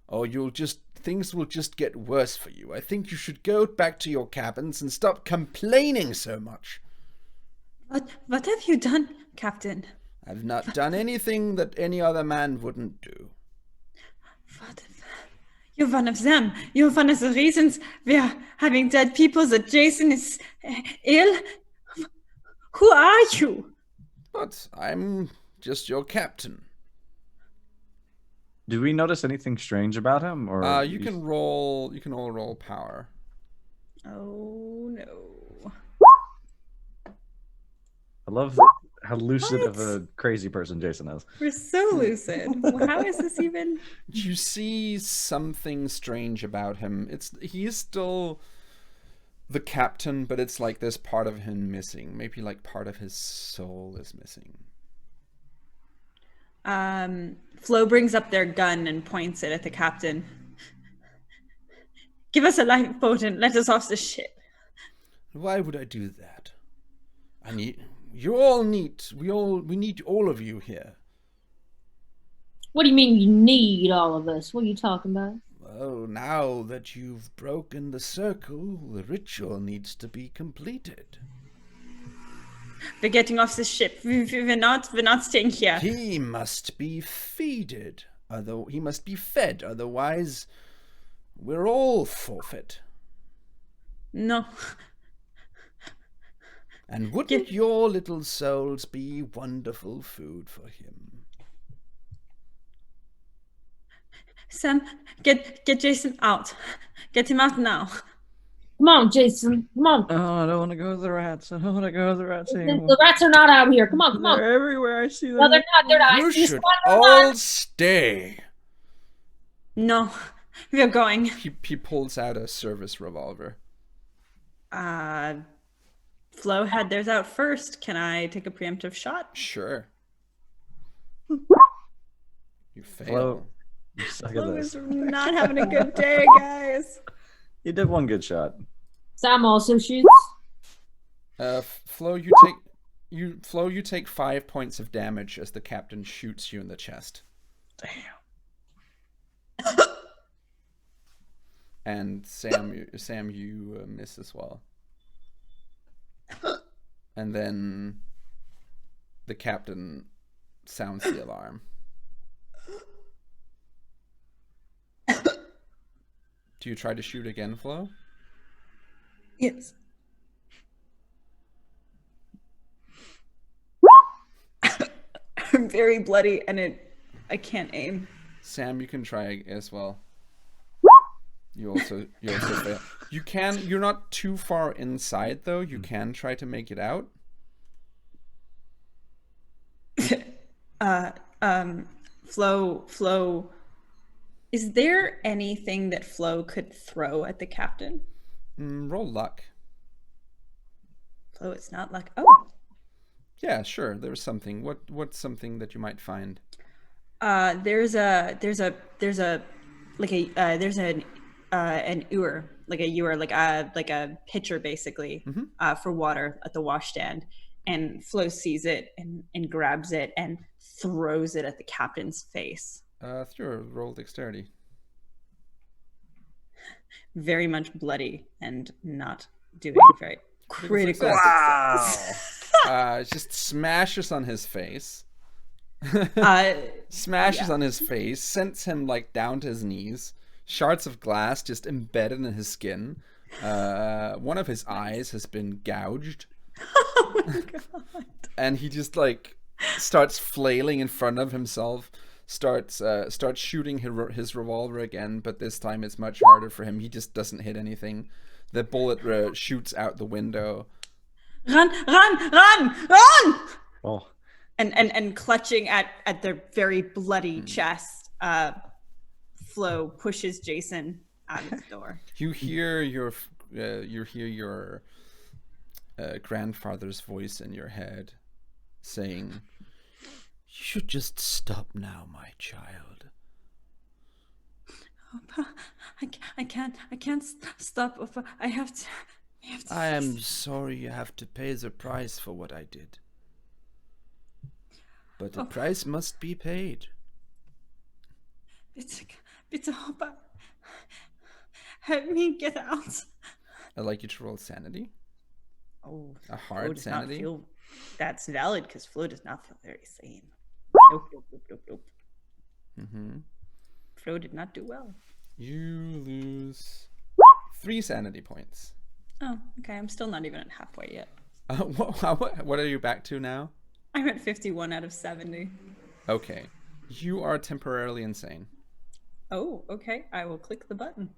or things will just get worse for you. I think you should go back to your cabins and stop complaining so much. What have you done, Captain? I've not done anything that any other man wouldn't do. You're one of them. You're one of the reasons we're having dead people, that Jason is ill. Who are you? But I'm just your captain. Do we notice anything strange about him, or you can all roll power. Oh no. I love how lucid of a crazy person Jason is. We're so lucid. How is this even? You see something strange about him. He is still the captain, but it's like there's part of him missing. Maybe like part of his soul is missing. Flo brings up their gun and points it at the captain. Give us a lifeboat and let us off the ship. Why would I do that? We need all of you here. What do you mean you need all of us? What are you talking about? Well, now that you've broken the circle, the ritual needs to be completed. We're getting off the ship. We're not staying here. He must be fed, otherwise we're all forfeit. No. And wouldn't your little souls be wonderful food for him? Sam, get Jason out. Get him out now. Come on, Jason. Come on. Oh, I don't want to go with the rats. I don't want to go with the rats anymore. The rats are not out here. Come on, come on. They're everywhere. I see them. No, they're not. They're not. I You see should one, all stay. No, we are going. He pulls out a service revolver. Flo had theirs out first. Can I take a preemptive shot? Sure. You fail. Flo, you suck at Flo this. is not having a good day, guys. You did one good shot. Sam also shoots. Flo, you take 5 points of damage as the captain shoots you in the chest. Damn. And Sam, you miss as well. And then the captain sounds the alarm. Do you try to shoot again, Flo? Yes. I'm very bloody and I can't aim. Sam, you can try as well. You also fail. You're not too far inside though. You can try to make it out. Flo, is there anything that Flo could throw at the captain? Roll luck. Flo, it's not luck. Oh. Yeah, sure. There's something. What's something that you might find? There's an ewer, like a pitcher basically, for water at the washstand. And Flo sees it and grabs it and throws it at the captain's face. Sure. Roll dexterity. Very much bloody and not doing very critical. Wow. Just smashes on his face. Smashes on his face, sends him like down to his knees. Shards of glass just embedded in his skin. One of his eyes has been gouged. Oh my god! And he just like starts flailing in front of himself. Starts shooting his revolver again, but this time it's much harder for him. He just doesn't hit anything. The bullet shoots out the window. Run! Oh. And clutching at their very bloody chest, Flo pushes Jason out of the door. You hear your grandfather's voice in your head saying, "You should just stop now, my child." Oh, I can't stop. I have to. I am sorry you have to pay the price for what I did. But the price must be paid. Bitte, help me get out. I'd like you to roll sanity. Oh, A hard sanity. That's valid because Flo does not feel very sane. Nope. Flo did not do well. You lose 3 sanity points. Oh, okay. I'm still not even at halfway yet. What are you back to now? I'm at 51 out of 70. Okay. You are temporarily insane. Oh, okay. I will click the button.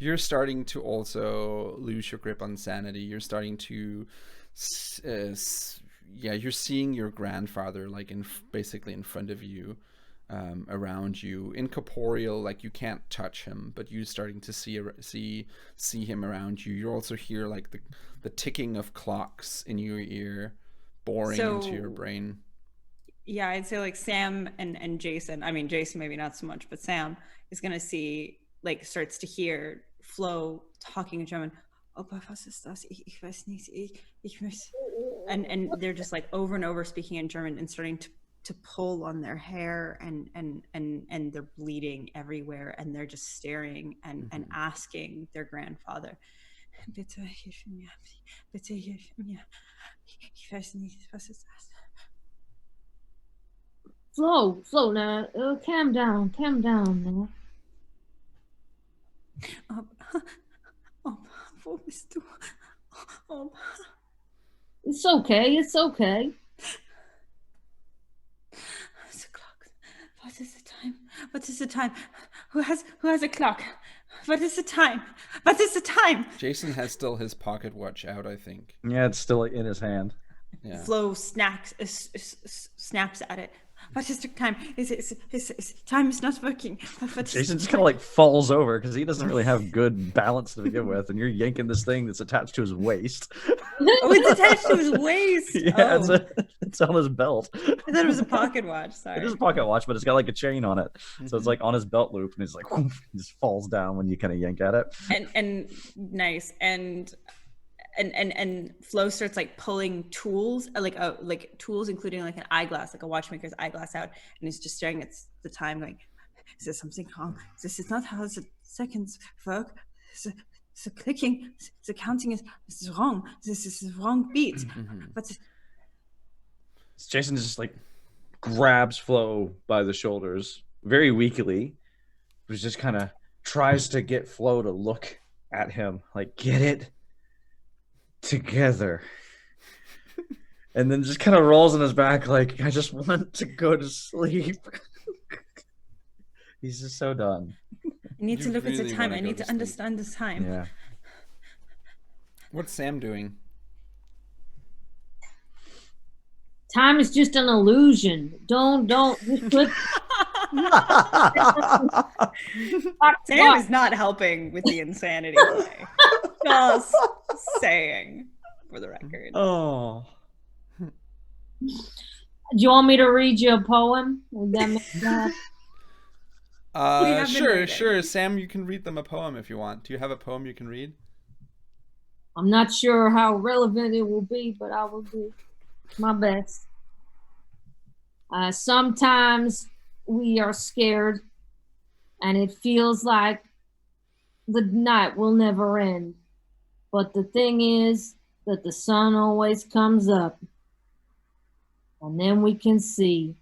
you're starting to also lose your grip on sanity. You're starting to, you're seeing your grandfather like basically in front of you, around you, incorporeal, like you can't touch him, but you're starting to see him around you. You also hear like the ticking of clocks in your ear, boring into your brain. Yeah, I'd say like Sam and Jason. I mean, Jason maybe not so much, but Sam is gonna see, like, starts to hear Flo talking in German. Opa, was ist das? Ich weiß nicht. Ich muss. And they're just like over and over speaking in German and starting to pull on their hair, and they're bleeding everywhere, and they're just staring and asking their grandfather, bitte hilf mir, bitte hilf mir. Ich weiß nicht, was ist das? Flo, now, calm down now. Wo bist du? It's okay. The clock. What is the time? What is the time? Who has a clock? What is the time? What is the time? Jason has still his pocket watch out, I think. Yeah, it's still in his hand. Yeah. Flo snaps at it. What is the time? Is time is not working. Jason just kind of like falls over because he doesn't really have good balance to begin with, and you're yanking this thing that's attached to his waist. Oh, it's attached to his waist. Yeah, Oh. it's on his belt. I thought it was a pocket watch. Sorry. It is a pocket watch, but it's got like a chain on it, so it's like on his belt loop, and it's like whoosh, it just falls down when you kind of yank at it. And nice and Flo starts like pulling tools, like tools, including like an eyeglass, like a watchmaker's eyeglass out, and he's just staring at the time, going, "Is there something wrong? This is not how the seconds work. The clicking, the counting is wrong. This is the wrong beat." But Jason just like grabs Flo by the shoulders very weakly, but just kind of tries to get Flo to look at him, like, get it together. And then just kind of rolls on his back like, I just want to go to sleep. He's just so done. I need to look at the time. I need to sleep. understand the time. Yeah. What's Sam doing? Time is just an illusion. Don't just put. Sam is not helping with the insanity play. Just saying, for the record. Oh. Do you want me to read you a poem? Would that make sense? Sure. Sam, you can read them a poem if you want. Do you have a poem you can read? I'm not sure how relevant it will be, but I will do my best. Sometimes we are scared, and it feels like the night will never end. But the thing is that the sun always comes up, and then we can see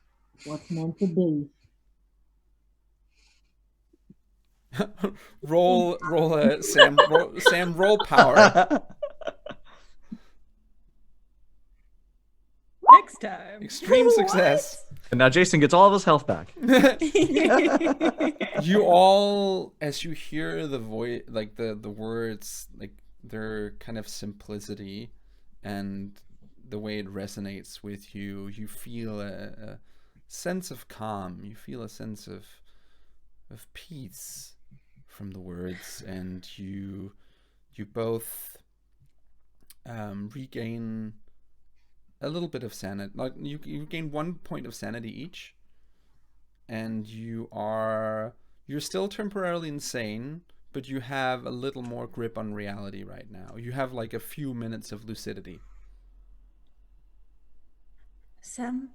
what's meant to be. roll Sam, roll power. Next time. Extreme success. And now Jason gets all of his health back. You all, as you hear the voice, like the words, like their kind of simplicity and the way it resonates with you, you feel a sense of calm. You feel a sense of peace from the words, and you both regain a little bit of sanity. Like you gain 1 point of sanity each, and you're still temporarily insane, but you have a little more grip on reality right now. You have like a few minutes of lucidity. Sam,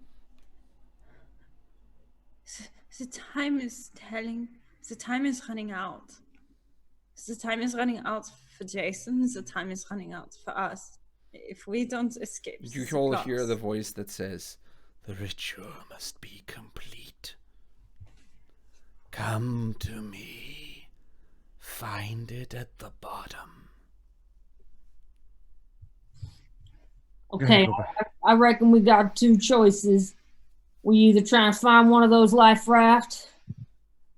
the time is running out. The time is running out for Jason. The time is running out for us. If we don't escape, You all hear the voice that says, "The ritual must be complete. Come to me. Find it at the bottom." Okay, I reckon we got two choices. We either try and find one of those life rafts,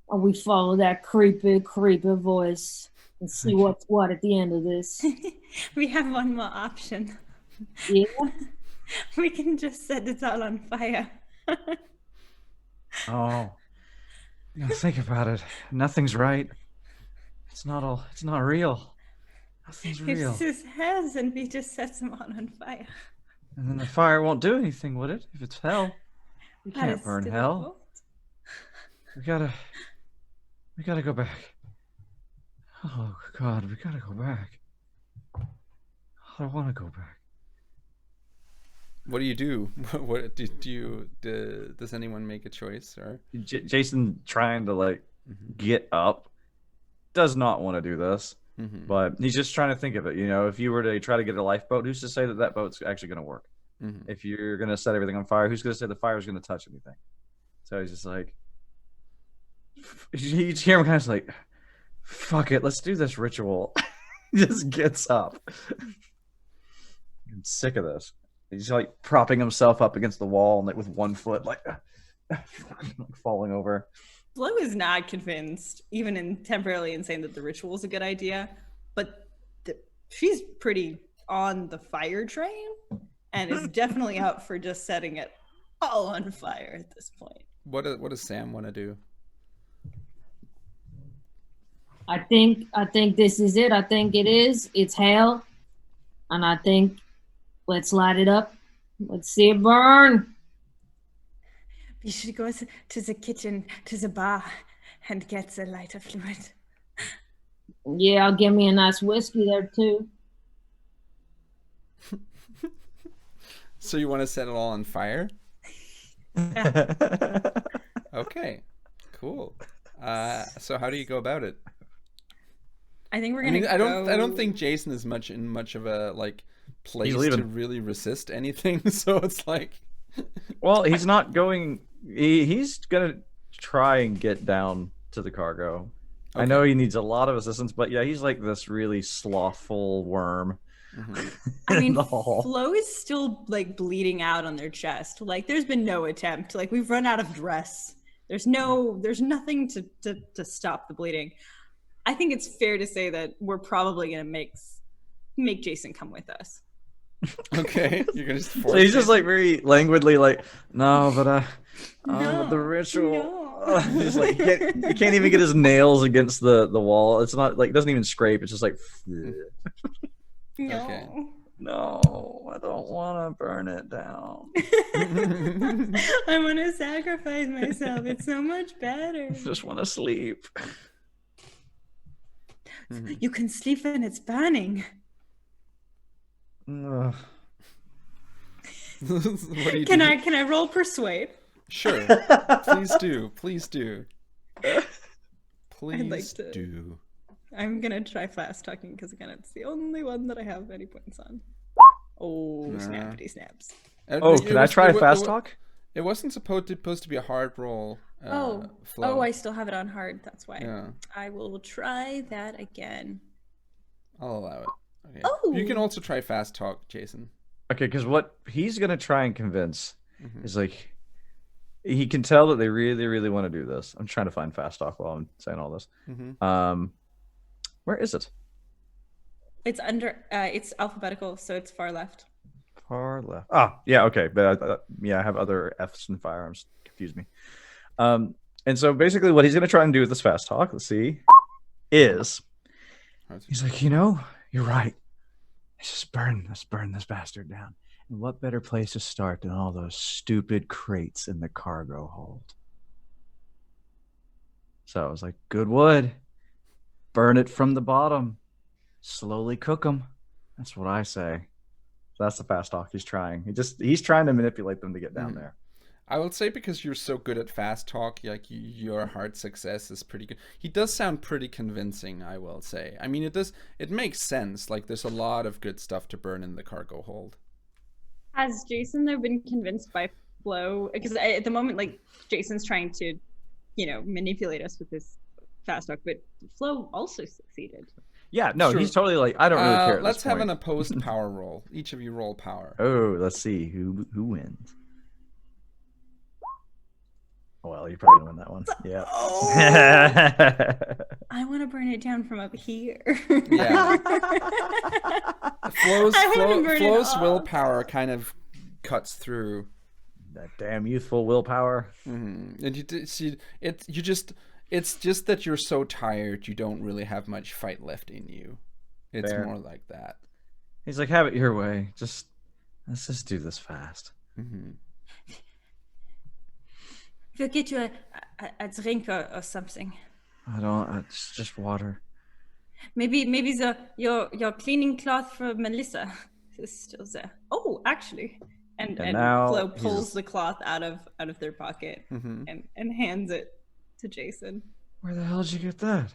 or we follow that creepy voice. and see what's what at the end of this. We have one more option. Yeah. We can just set it all on fire. Oh, think about it. Nothing's right. It's not real. Nothing's real. It's his hairs, and we just set them all on fire. And then the fire won't do anything, would it? If it's hell, we That can't is burn still hell. fault. We gotta go back. Oh God, we gotta go back. I don't want to go back. What do you do? What do you? Does anyone make a choice or? Jason trying to like get up does not want to do this, but he's just trying to think of it. You know, if you were to try to get a lifeboat, who's to say that that boat's actually going to work? If you're going to set everything on fire, who's going to say the fire's going to touch anything? So he's just like, you hear him kind of like, fuck it, let's do this ritual. He just gets up. I'm sick of this. He's like propping himself up against the wall and like with one foot, like falling over. Flo is not convinced, even in temporarily insane, that the ritual is a good idea, but she's pretty on the fire train and is definitely up for just setting it all on fire at this point. What does Sam want to do? I think this is it. I think it is. It's hell. And I think let's light it up. Let's see it burn. We should go to the kitchen, to the bar, and get the lighter fluid. Yeah, I'll give me a nice whiskey there too. So you want to set it all on fire? Okay, cool. So how do you go about it? I think we're I gonna. mean, I don't think Jason is in much of a like place to really resist anything. So it's like, well, he's not going. He's gonna try and get down to the cargo. Okay. I know he needs a lot of assistance, but yeah, he's like this really slothful worm. I mean, Flo is still like bleeding out on their chest. Like, there's been no attempt. Like, we've run out of dress. There's nothing to stop the bleeding. I think it's fair to say that we're probably gonna make Jason come with us. Okay, you're gonna. So he's just like very languidly like, no, but no, the ritual. No. He's like, he can't even get his nails against the wall. It's not like, it doesn't even scrape. It's just like. No. Okay. No, I don't want to burn it down. I want to sacrifice myself. It's so much better. I just want to sleep. You can sleep when it's burning. What do you Can do? I roll persuade? Sure. Please do. Please do. Please I'd like to... do. I'm gonna try fast talking because again, it's the only one that I have any points on. Oh, snappity snaps! Can I try fast talk? It wasn't supposed to be a hard roll. Oh, I still have it on hard. That's why. Yeah. I will try that again. I'll allow it. Okay. Oh. You can also try fast talk, Jason. Okay, because what he's gonna try and convince is like, he can tell that they really, really want to do this. I'm trying to find fast talk while I'm saying all this. Where is it? It's under. It's alphabetical, so it's far left. Far left. Ah, yeah, okay, but I have other F's and firearms. Confuse me. And so basically, what he's gonna try and do with this fast talk, let's see, is he's like, you're right. Let's burn this bastard down. And what better place to start than all those stupid crates in the cargo hold? So I was like, good wood. Burn it from the bottom. Slowly cook them. That's what I say. That's the fast talk he's trying. He's trying to manipulate them to get down there. I will say, because you're so good at fast talk, like your hard success is pretty good. He does sound pretty convincing, I will say. I mean, it makes sense. Like, there's a lot of good stuff to burn in the cargo hold. Has Jason though been convinced by Flo? Because at the moment, like, Jason's trying to, manipulate us with his fast talk, but Flo also succeeded. Yeah, no, sure. He's totally like, I don't really care. Let's have an opposed power roll. Each of you roll power. Oh, let's see who wins. Well, you probably win that one. Yeah. Oh. I want to burn it down from up here. Yeah. Flo's I wanna burn it off. willpower kind of cuts through. That damn youthful willpower. And you see, it's just that you're so tired you don't really have much fight left in you. It's Fair. more like that. He's like, have it your way. Let's just do this fast. We'll get you a drink or something. It's just water. Maybe your cleaning cloth for Melissa is still there. Oh, actually. And now Flo pulls the cloth out of their pocket and hands it to Jason. Where the hell did you get that?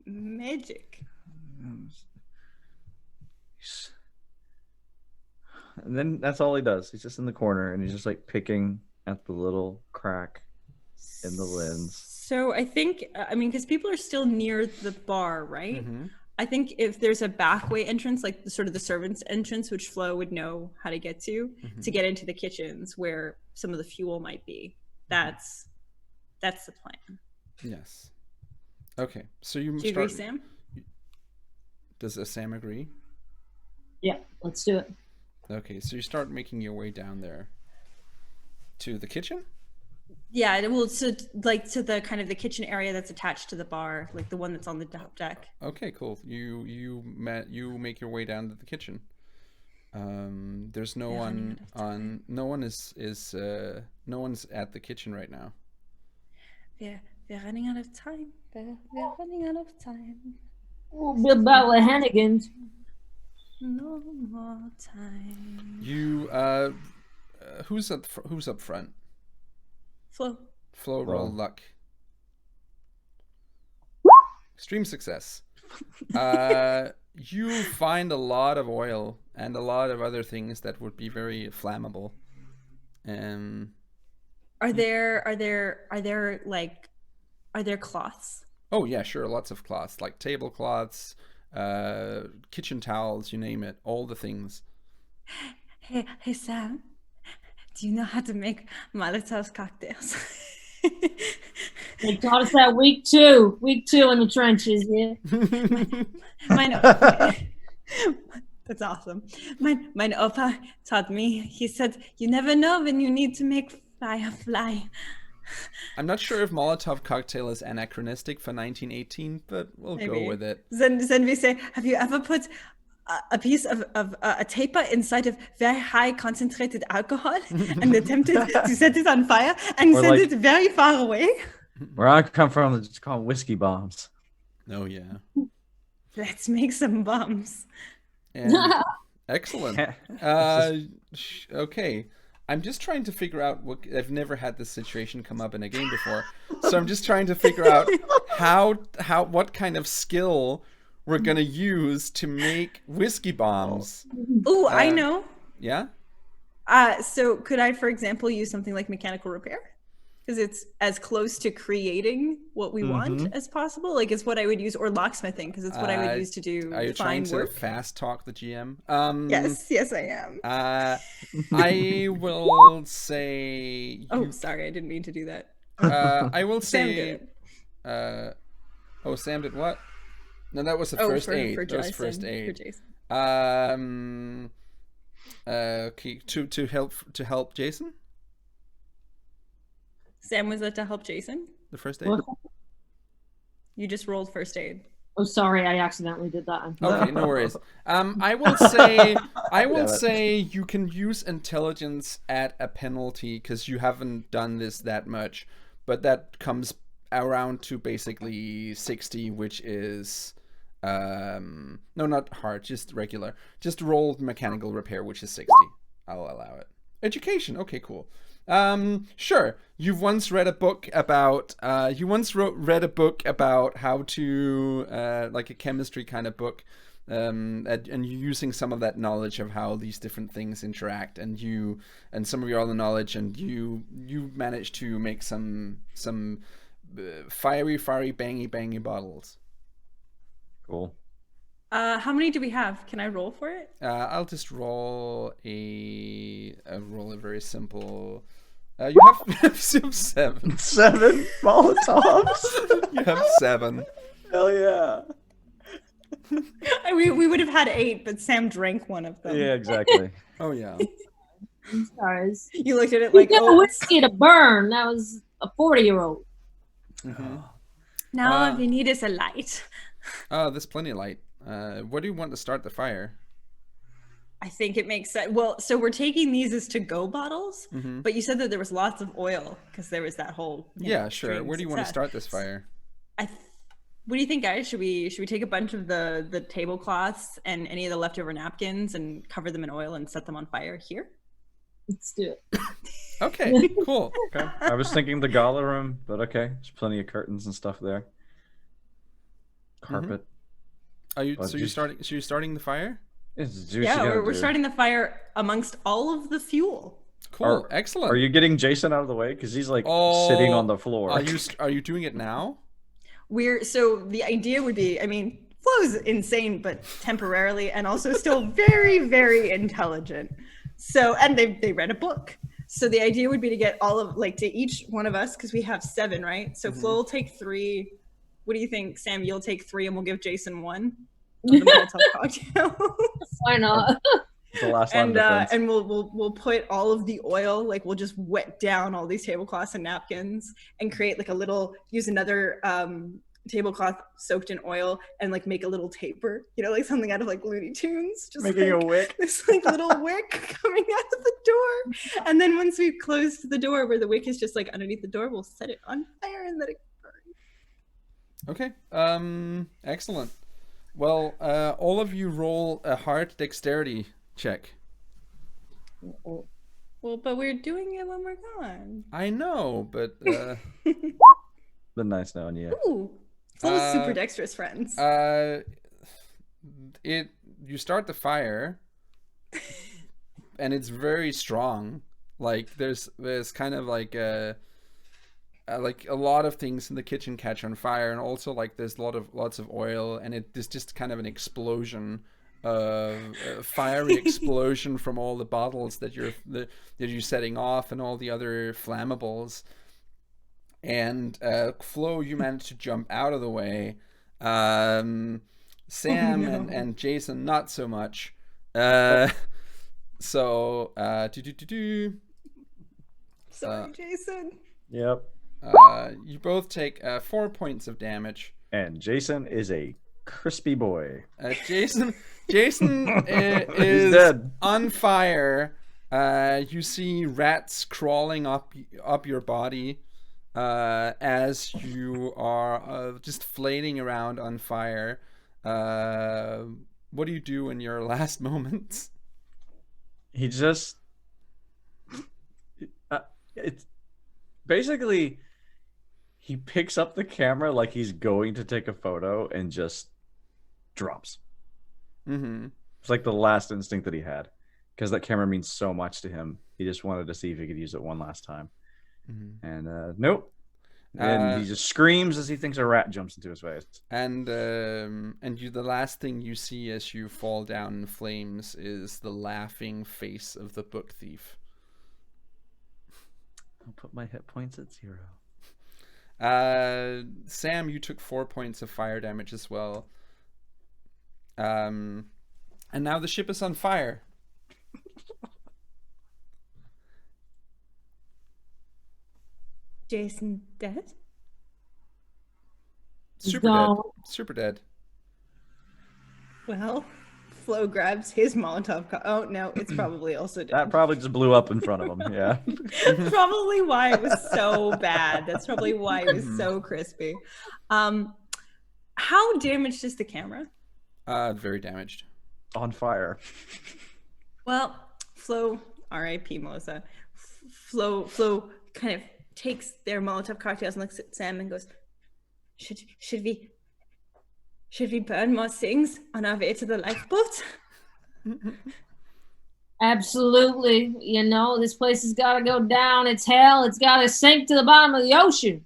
Magic. And then that's all he does. He's just in the corner and he's just like picking at the little crack in the lens. So I think, because people are still near the bar, right? I think if there's a back way entrance, like the sort of the servants' entrance, which Flo would know how to get to get into the kitchens where some of the fuel might be. That's the plan. Yes. Okay. So you Do you agree, Sam? Does Sam agree? Yeah, let's do it. Okay, so you start making your way down there to the kitchen? Yeah, well, to the kind of the kitchen area that's attached to the bar, like the one that's on the top deck. Okay, cool. You make your way down to the kitchen. There's no one on. No one is no one's at the kitchen right now. We're running out of time. We're running out of time. We'll be about like Hannigan's. No more time. You who's up front? Flo. Flo, roll luck. Extreme success. You find a lot of oil and a lot of other things that would be very flammable. Are there cloths? Oh yeah, sure. Lots of cloths, like tablecloths, kitchen towels, you name it. All the things. Hey Sam, do you know how to make Molotov cocktails? They taught us that week two in the trenches, yeah. That's awesome. My Opa taught me. He said, "You never know when you need to make fly." I'm not sure if Molotov cocktail is anachronistic for 1918, but we'll go with it. Then we say, "Have you ever put a piece of a taper inside of very high concentrated alcohol and attempted to set it on fire and send it very far away?" Where I come from, it's called whiskey bombs. Oh yeah. Let's make some bombs. Excellent. Okay. I'm just trying to figure out what. I've never had this situation come up in a game before, so I'm just trying to figure out what kind of skill we're gonna use to make whiskey bombs. Ooh, I know. Yeah. So could I, for example, use something like mechanical repair? Because it's as close to creating what we want as possible. Like it's what I would use, or locksmithing, because it's what I would use to do. Are you trying to work. fast talk the GM? Yes, I am. I will say. Sorry, I didn't mean to do that. I will say. Sam did it. Sam did what? No, that was the first aid. For that was Jason, first aid. For Jason. Okay, to help Jason. Sam, was that to help Jason? The first aid. What? You just rolled first aid. Oh, sorry, I accidentally did that. Okay, no worries. I will say you can use intelligence at a penalty because you haven't done this that much, but that comes around to basically 60, which is no, not hard, just regular. Just roll mechanical repair, which is 60. I'll allow it. Education. Okay, cool. Sure. You've once read a book about how to like a chemistry kind of book, and you're using some of that knowledge of how these different things interact, and some of your other knowledge, and you managed to make some fiery bangy bottles. Cool. How many do we have? Can I roll for it? I'll just roll a very simple You have 7. 7 Molotovs. You have 7. Hell yeah. We would have had 8, but Sam drank one of them. Yeah, exactly. Oh yeah. Stars. You looked at it You like, got oh, whiskey to burn. That was a 40-year-old. now all we need is a light. There's plenty of light. What do you want to start the fire? I think it makes sense. Well, so we're taking these as to-go bottles, but you said that there was lots of oil because there was that whole. Yeah, sure. Where do you want to start this fire? What do you think, guys? Should we take a bunch of the tablecloths and any of the leftover napkins and cover them in oil and set them on fire here? Let's do it. Okay, cool. Okay. I was thinking the gala room, but okay. There's plenty of curtains and stuff there. Carpet. Are you starting the fire? Yeah, we're starting the fire amongst all of the fuel. Cool, excellent. Are you getting Jason out of the way? Because he's like sitting on the floor. Are you doing it now? So the idea would be, I mean, Flo's insane, but temporarily, and also still very, very intelligent. So, and they read a book. So the idea would be to get all of, like, to each one of us, because we have 7, right? So Flo will take 3. What do you think, Sam? You'll take 3, and we'll give Jason 1 of the Molotov cocktails. Why not? The last line of defense. And we'll put all of the oil, like we'll just wet down all these tablecloths and napkins and create like use another tablecloth soaked in oil and like make a little taper, like something out of like Looney Tunes, just making like, a wick. This like little wick coming out of the door. And then once we've closed the door where the wick is just like underneath the door, we'll set it on fire and let it burn. Okay. Excellent. Well, all of you roll a hard dexterity check. Well, but we're doing it when we're gone. I know, but Been nice knowing you. Ooh, full of super dexterous friends. You start the fire, and it's very strong. Like there's kind of like a lot of things in the kitchen catch on fire, and also like there's lots of oil, and there's just kind of an explosion. A fiery explosion from all the bottles that you're setting off and all the other flammables. And Flo, you managed to jump out of the way. Sam and Jason not so much. Sorry, Jason. Yep. You both take 4 points of damage. And Jason is a crispy boy. Jason is dead. On fire. You see rats crawling up your body as you are just flating around on fire. What do you do in your last moments? He just it's basically he picks up the camera like he's going to take a photo and just drops. It's like the last instinct that he had, because that camera means so much to him. He just wanted to see if he could use it one last time. And nope. And he just screams as he thinks a rat jumps into his face. And the last thing you see as you fall down in flames is the laughing face of the book thief. I'll put my hit points at 0. Sam, you took 4 points of fire damage as well. And now the ship is on fire. Jason dead? Super dead. Well, Flo grabs his Molotov. Oh no, it's probably also dead. That probably just blew up in front of him. Yeah. Probably why it was so bad. That's probably why it was so crispy. How damaged is the camera? Very damaged. On fire. Well, Flo, R.I.P. Melissa. Flo kind of takes their Molotov cocktails and looks at Sam and goes, "Should we burn more things on our way to the lifeboat?" Absolutely. This place has got to go down. It's hell. It's got to sink to the bottom of the ocean.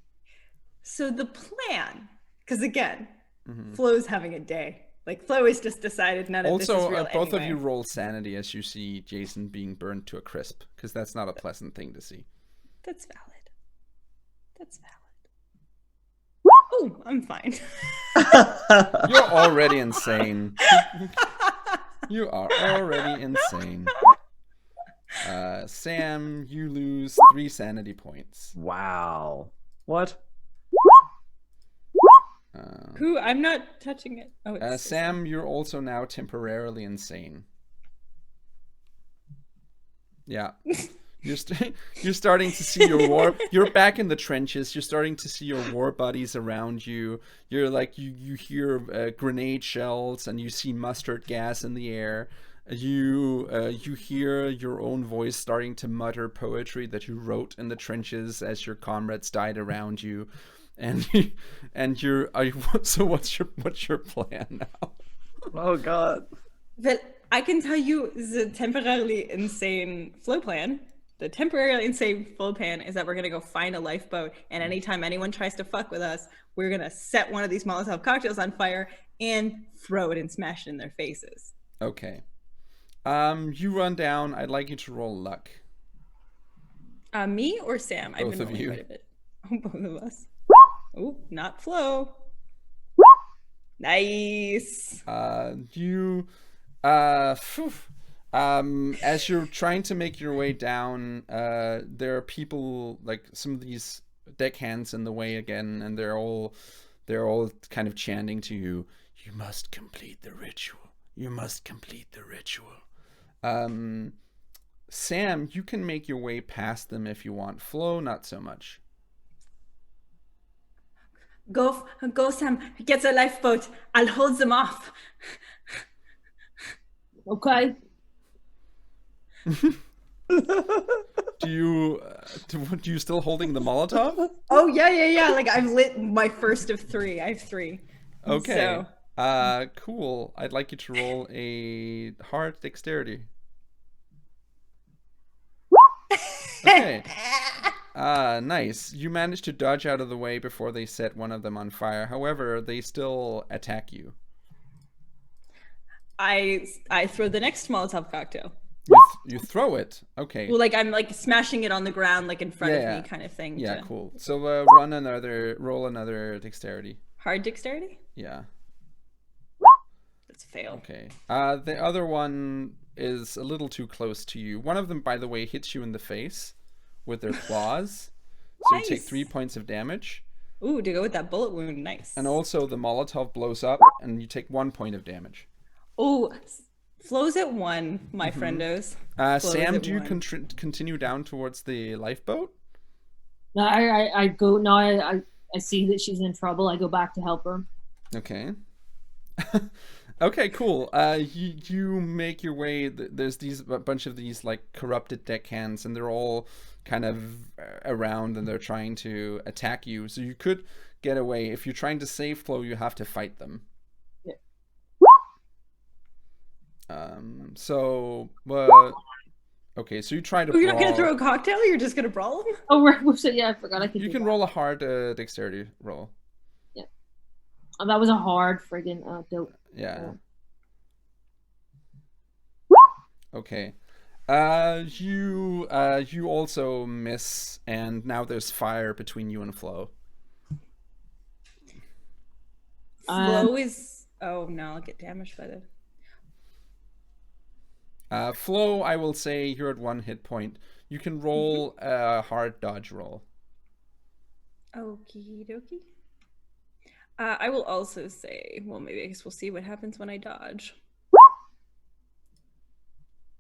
So the plan, because again, Flo's having a day. Like, Flo has just decided none of this is real both anyway. of you roll sanity as you see Jason being burned to a crisp, because that's not a pleasant thing to see. That's valid. That's valid. Oh, I'm fine. You're already insane. You are already insane. Sam, you lose 3 sanity points. Wow. What? Who? I'm not touching it. Oh, it's Sam, you're also now temporarily insane. Yeah. You're starting to see your war. You're back in the trenches. You're starting to see your war buddies around you. You're like you hear grenade shells and you see mustard gas in the air. You hear your own voice starting to mutter poetry that you wrote in the trenches as your comrades died around you, and so what's your plan now? Oh God. Well, I can tell you the temporarily insane flow plan. The temporarily insane flow plan is that we're gonna go find a lifeboat, and anytime anyone tries to fuck with us, we're gonna set one of these Molotov cocktails on fire and throw it and smash it in their faces. Okay. You run down. I'd like you to roll luck. Me or Sam? Both I've been of rolling you. quite a bit. Oh, both of us. Oh, not flow. Nice. As you're trying to make your way down, there are people, like some of these deckhands in the way again, and they're all kind of chanting to you, "You must complete the ritual. You must complete the ritual." Sam, you can make your way past them if you want. Flo, not so much. Go, Sam. Get the lifeboat. I'll hold them off. Okay. Do you still holding the Molotov? Oh yeah. Like I've lit my first of 3. I have 3. Okay. So. Cool. I'd like you to roll a hard dexterity. Okay. Nice. You managed to dodge out of the way before they set one of them on fire. However, they still attack you. I throw the next Molotov cocktail. You throw it. Okay. Well, like I'm like smashing it on the ground, like in front of me, kind of thing. Yeah, to... cool. So roll another dexterity. Hard dexterity? Yeah. That's a fail. Okay. The other one is a little too close to you. One of them, by the way, hits you in the face with their claws. So Nice. you take 3 points of damage. Ooh, to go with that bullet wound, nice. And also the Molotov blows up and you take 1 point of damage. Oh, Flo's at 1, my friendos. Sam, do you continue down towards the lifeboat? No, I go. No, I see that she's in trouble. I go back to help her. Okay. Okay, cool. You make your way. There's a bunch of these like corrupted deckhands, and they're all kind of around, and they're trying to attack you. So you could get away. If you're trying to save Flo, you have to fight them. Yeah. Okay, so you try to. Oh, you're not gonna throw a cocktail? You're just gonna brawl them? Oh, right. Yeah, I forgot. You can roll a hard dexterity roll. Yeah. Oh, that was a hard friggin' dope. Yeah. Okay. You also miss, and now there's fire between you and Flo. Flo is. Oh no, I'll get damaged by the. Flo, I will say you're at 1 hit point. You can roll a hard dodge roll. Okie dokie. I will also say, well, maybe I guess we'll see what happens when I dodge.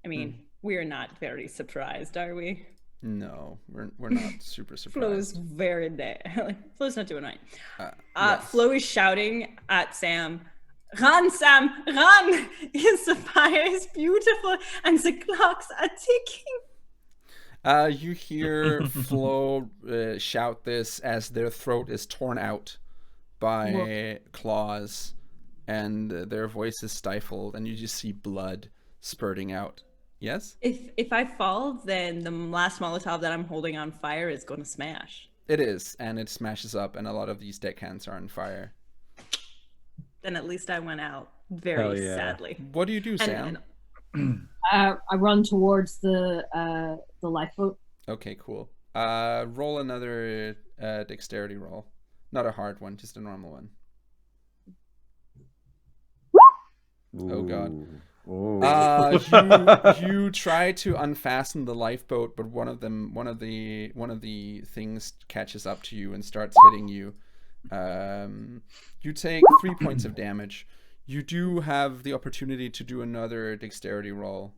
I mean, we are not very surprised, are we? No, we're not super surprised. Flo's very dead. Flo's not doing right. Yes. Flo is shouting at Sam, "Run, Sam, run! The fire is beautiful and the clocks are ticking." You hear Flo shout this as their throat is torn out by claws, and their voice is stifled, and you just see blood spurting out. Yes? If I fall, then the last Molotov that I'm holding on fire is going to smash. It is, and it smashes up, and a lot of these deckhands are on fire. Then at least I went out very sadly. What do you do, Sam? I run towards the lifeboat. Okay, cool. Roll another dexterity roll. Not a hard one, just a normal one. Oh god. You try to unfasten the lifeboat, but one of the things catches up to you and starts hitting you. You take 3 points of damage. You do have the opportunity to do another dexterity roll.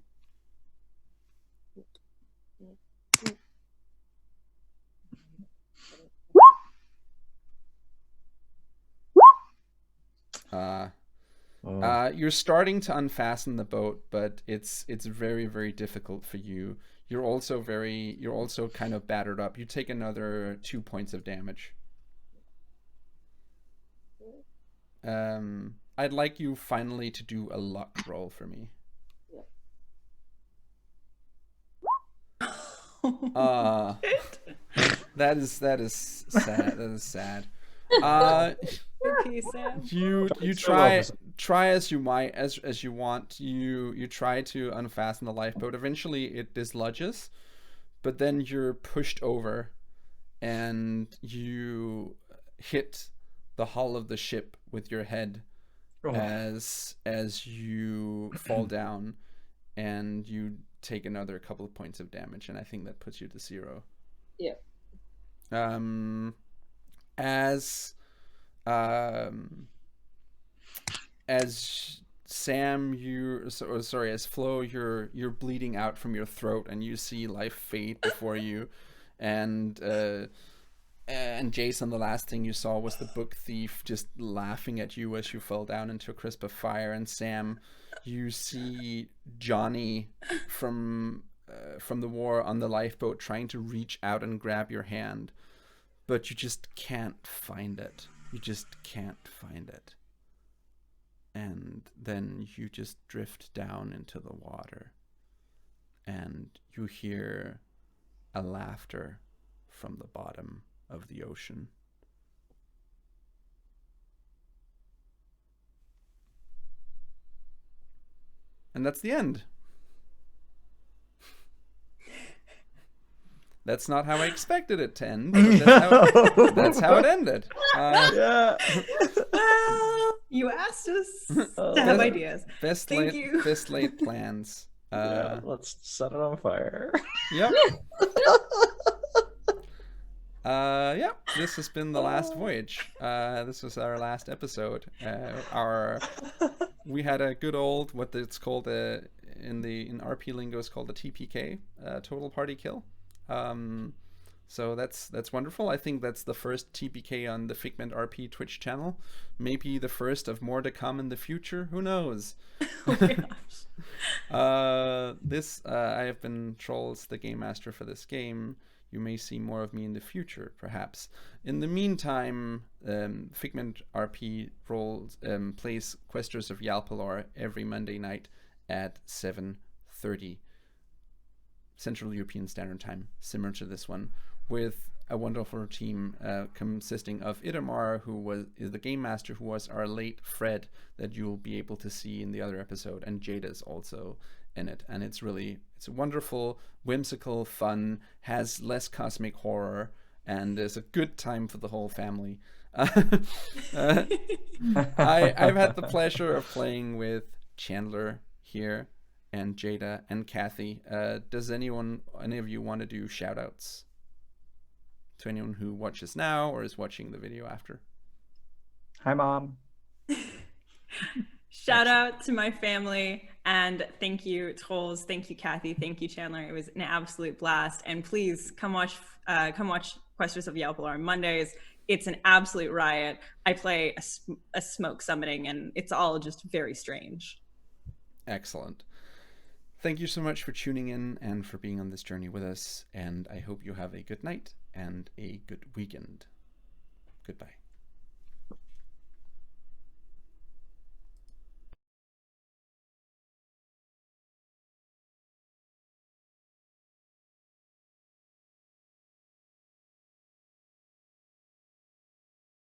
You're starting to unfasten the boat, but it's very, very difficult for you. You're also kind of battered up. You take another 2 points of damage. I'd like you finally to do a luck roll for me. That is sad. That is sad. Okay, Sam. You try as you might, as you want. You try to unfasten the lifeboat. Eventually it dislodges, but then you're pushed over and you hit the hull of the ship with your head as you fall down, and you take another couple of points of damage, and I think that puts you to 0. Yeah. As Sam, as Flo, you're bleeding out from your throat, and you see life fade before you, and Jason, the last thing you saw was the book thief just laughing at you as you fell down into a crisp of fire. And Sam, you see Johnny from the war on the lifeboat trying to reach out and grab your hand, but you just can't find it. You just can't find it. And then you just drift down into the water, and you hear a laughter from the bottom of the ocean. And that's the end. That's not how I expected it to end, but that's how it ended. Yeah. Well, you asked us to have ideas. Best laid plans. Yeah, let's set it on fire. Yep. This has been the Last Voyage. This was our last episode. We had a good old, what it's called in RP lingo is called a TPK, total party kill. So that's wonderful. I think that's the first TPK on the Figment RP Twitch channel. Maybe the first of more to come in the future. Who knows? Oh my gosh. I have been Troels, the game master for this game. You may see more of me in the future, perhaps. In the meantime, Figment RP plays Questers of Yalpalor every Monday night at 7:30 Central European Standard Time, similar to this one, with a wonderful team consisting of Idamar, who is the game master, who was our late Fred that you'll be able to see in the other episode, and Jada's also in it. And it's wonderful, whimsical, fun, has less cosmic horror, and is a good time for the whole family. I've had the pleasure of playing with Chandler here, and Jada and Kathy. Does any of you want to do shout outs to anyone who watches now or is watching the video after? Hi, Mom. Shout out to my family, and thank you, Troels. Thank you, Kathy. Thank you, Chandler. It was an absolute blast. And please come watch Questers of Yalpalor on Mondays. It's an absolute riot. I play a smoke summoning, and it's all just very strange. Excellent. Thank you so much for tuning in and for being on this journey with us. And I hope you have a good night and a good weekend. Goodbye.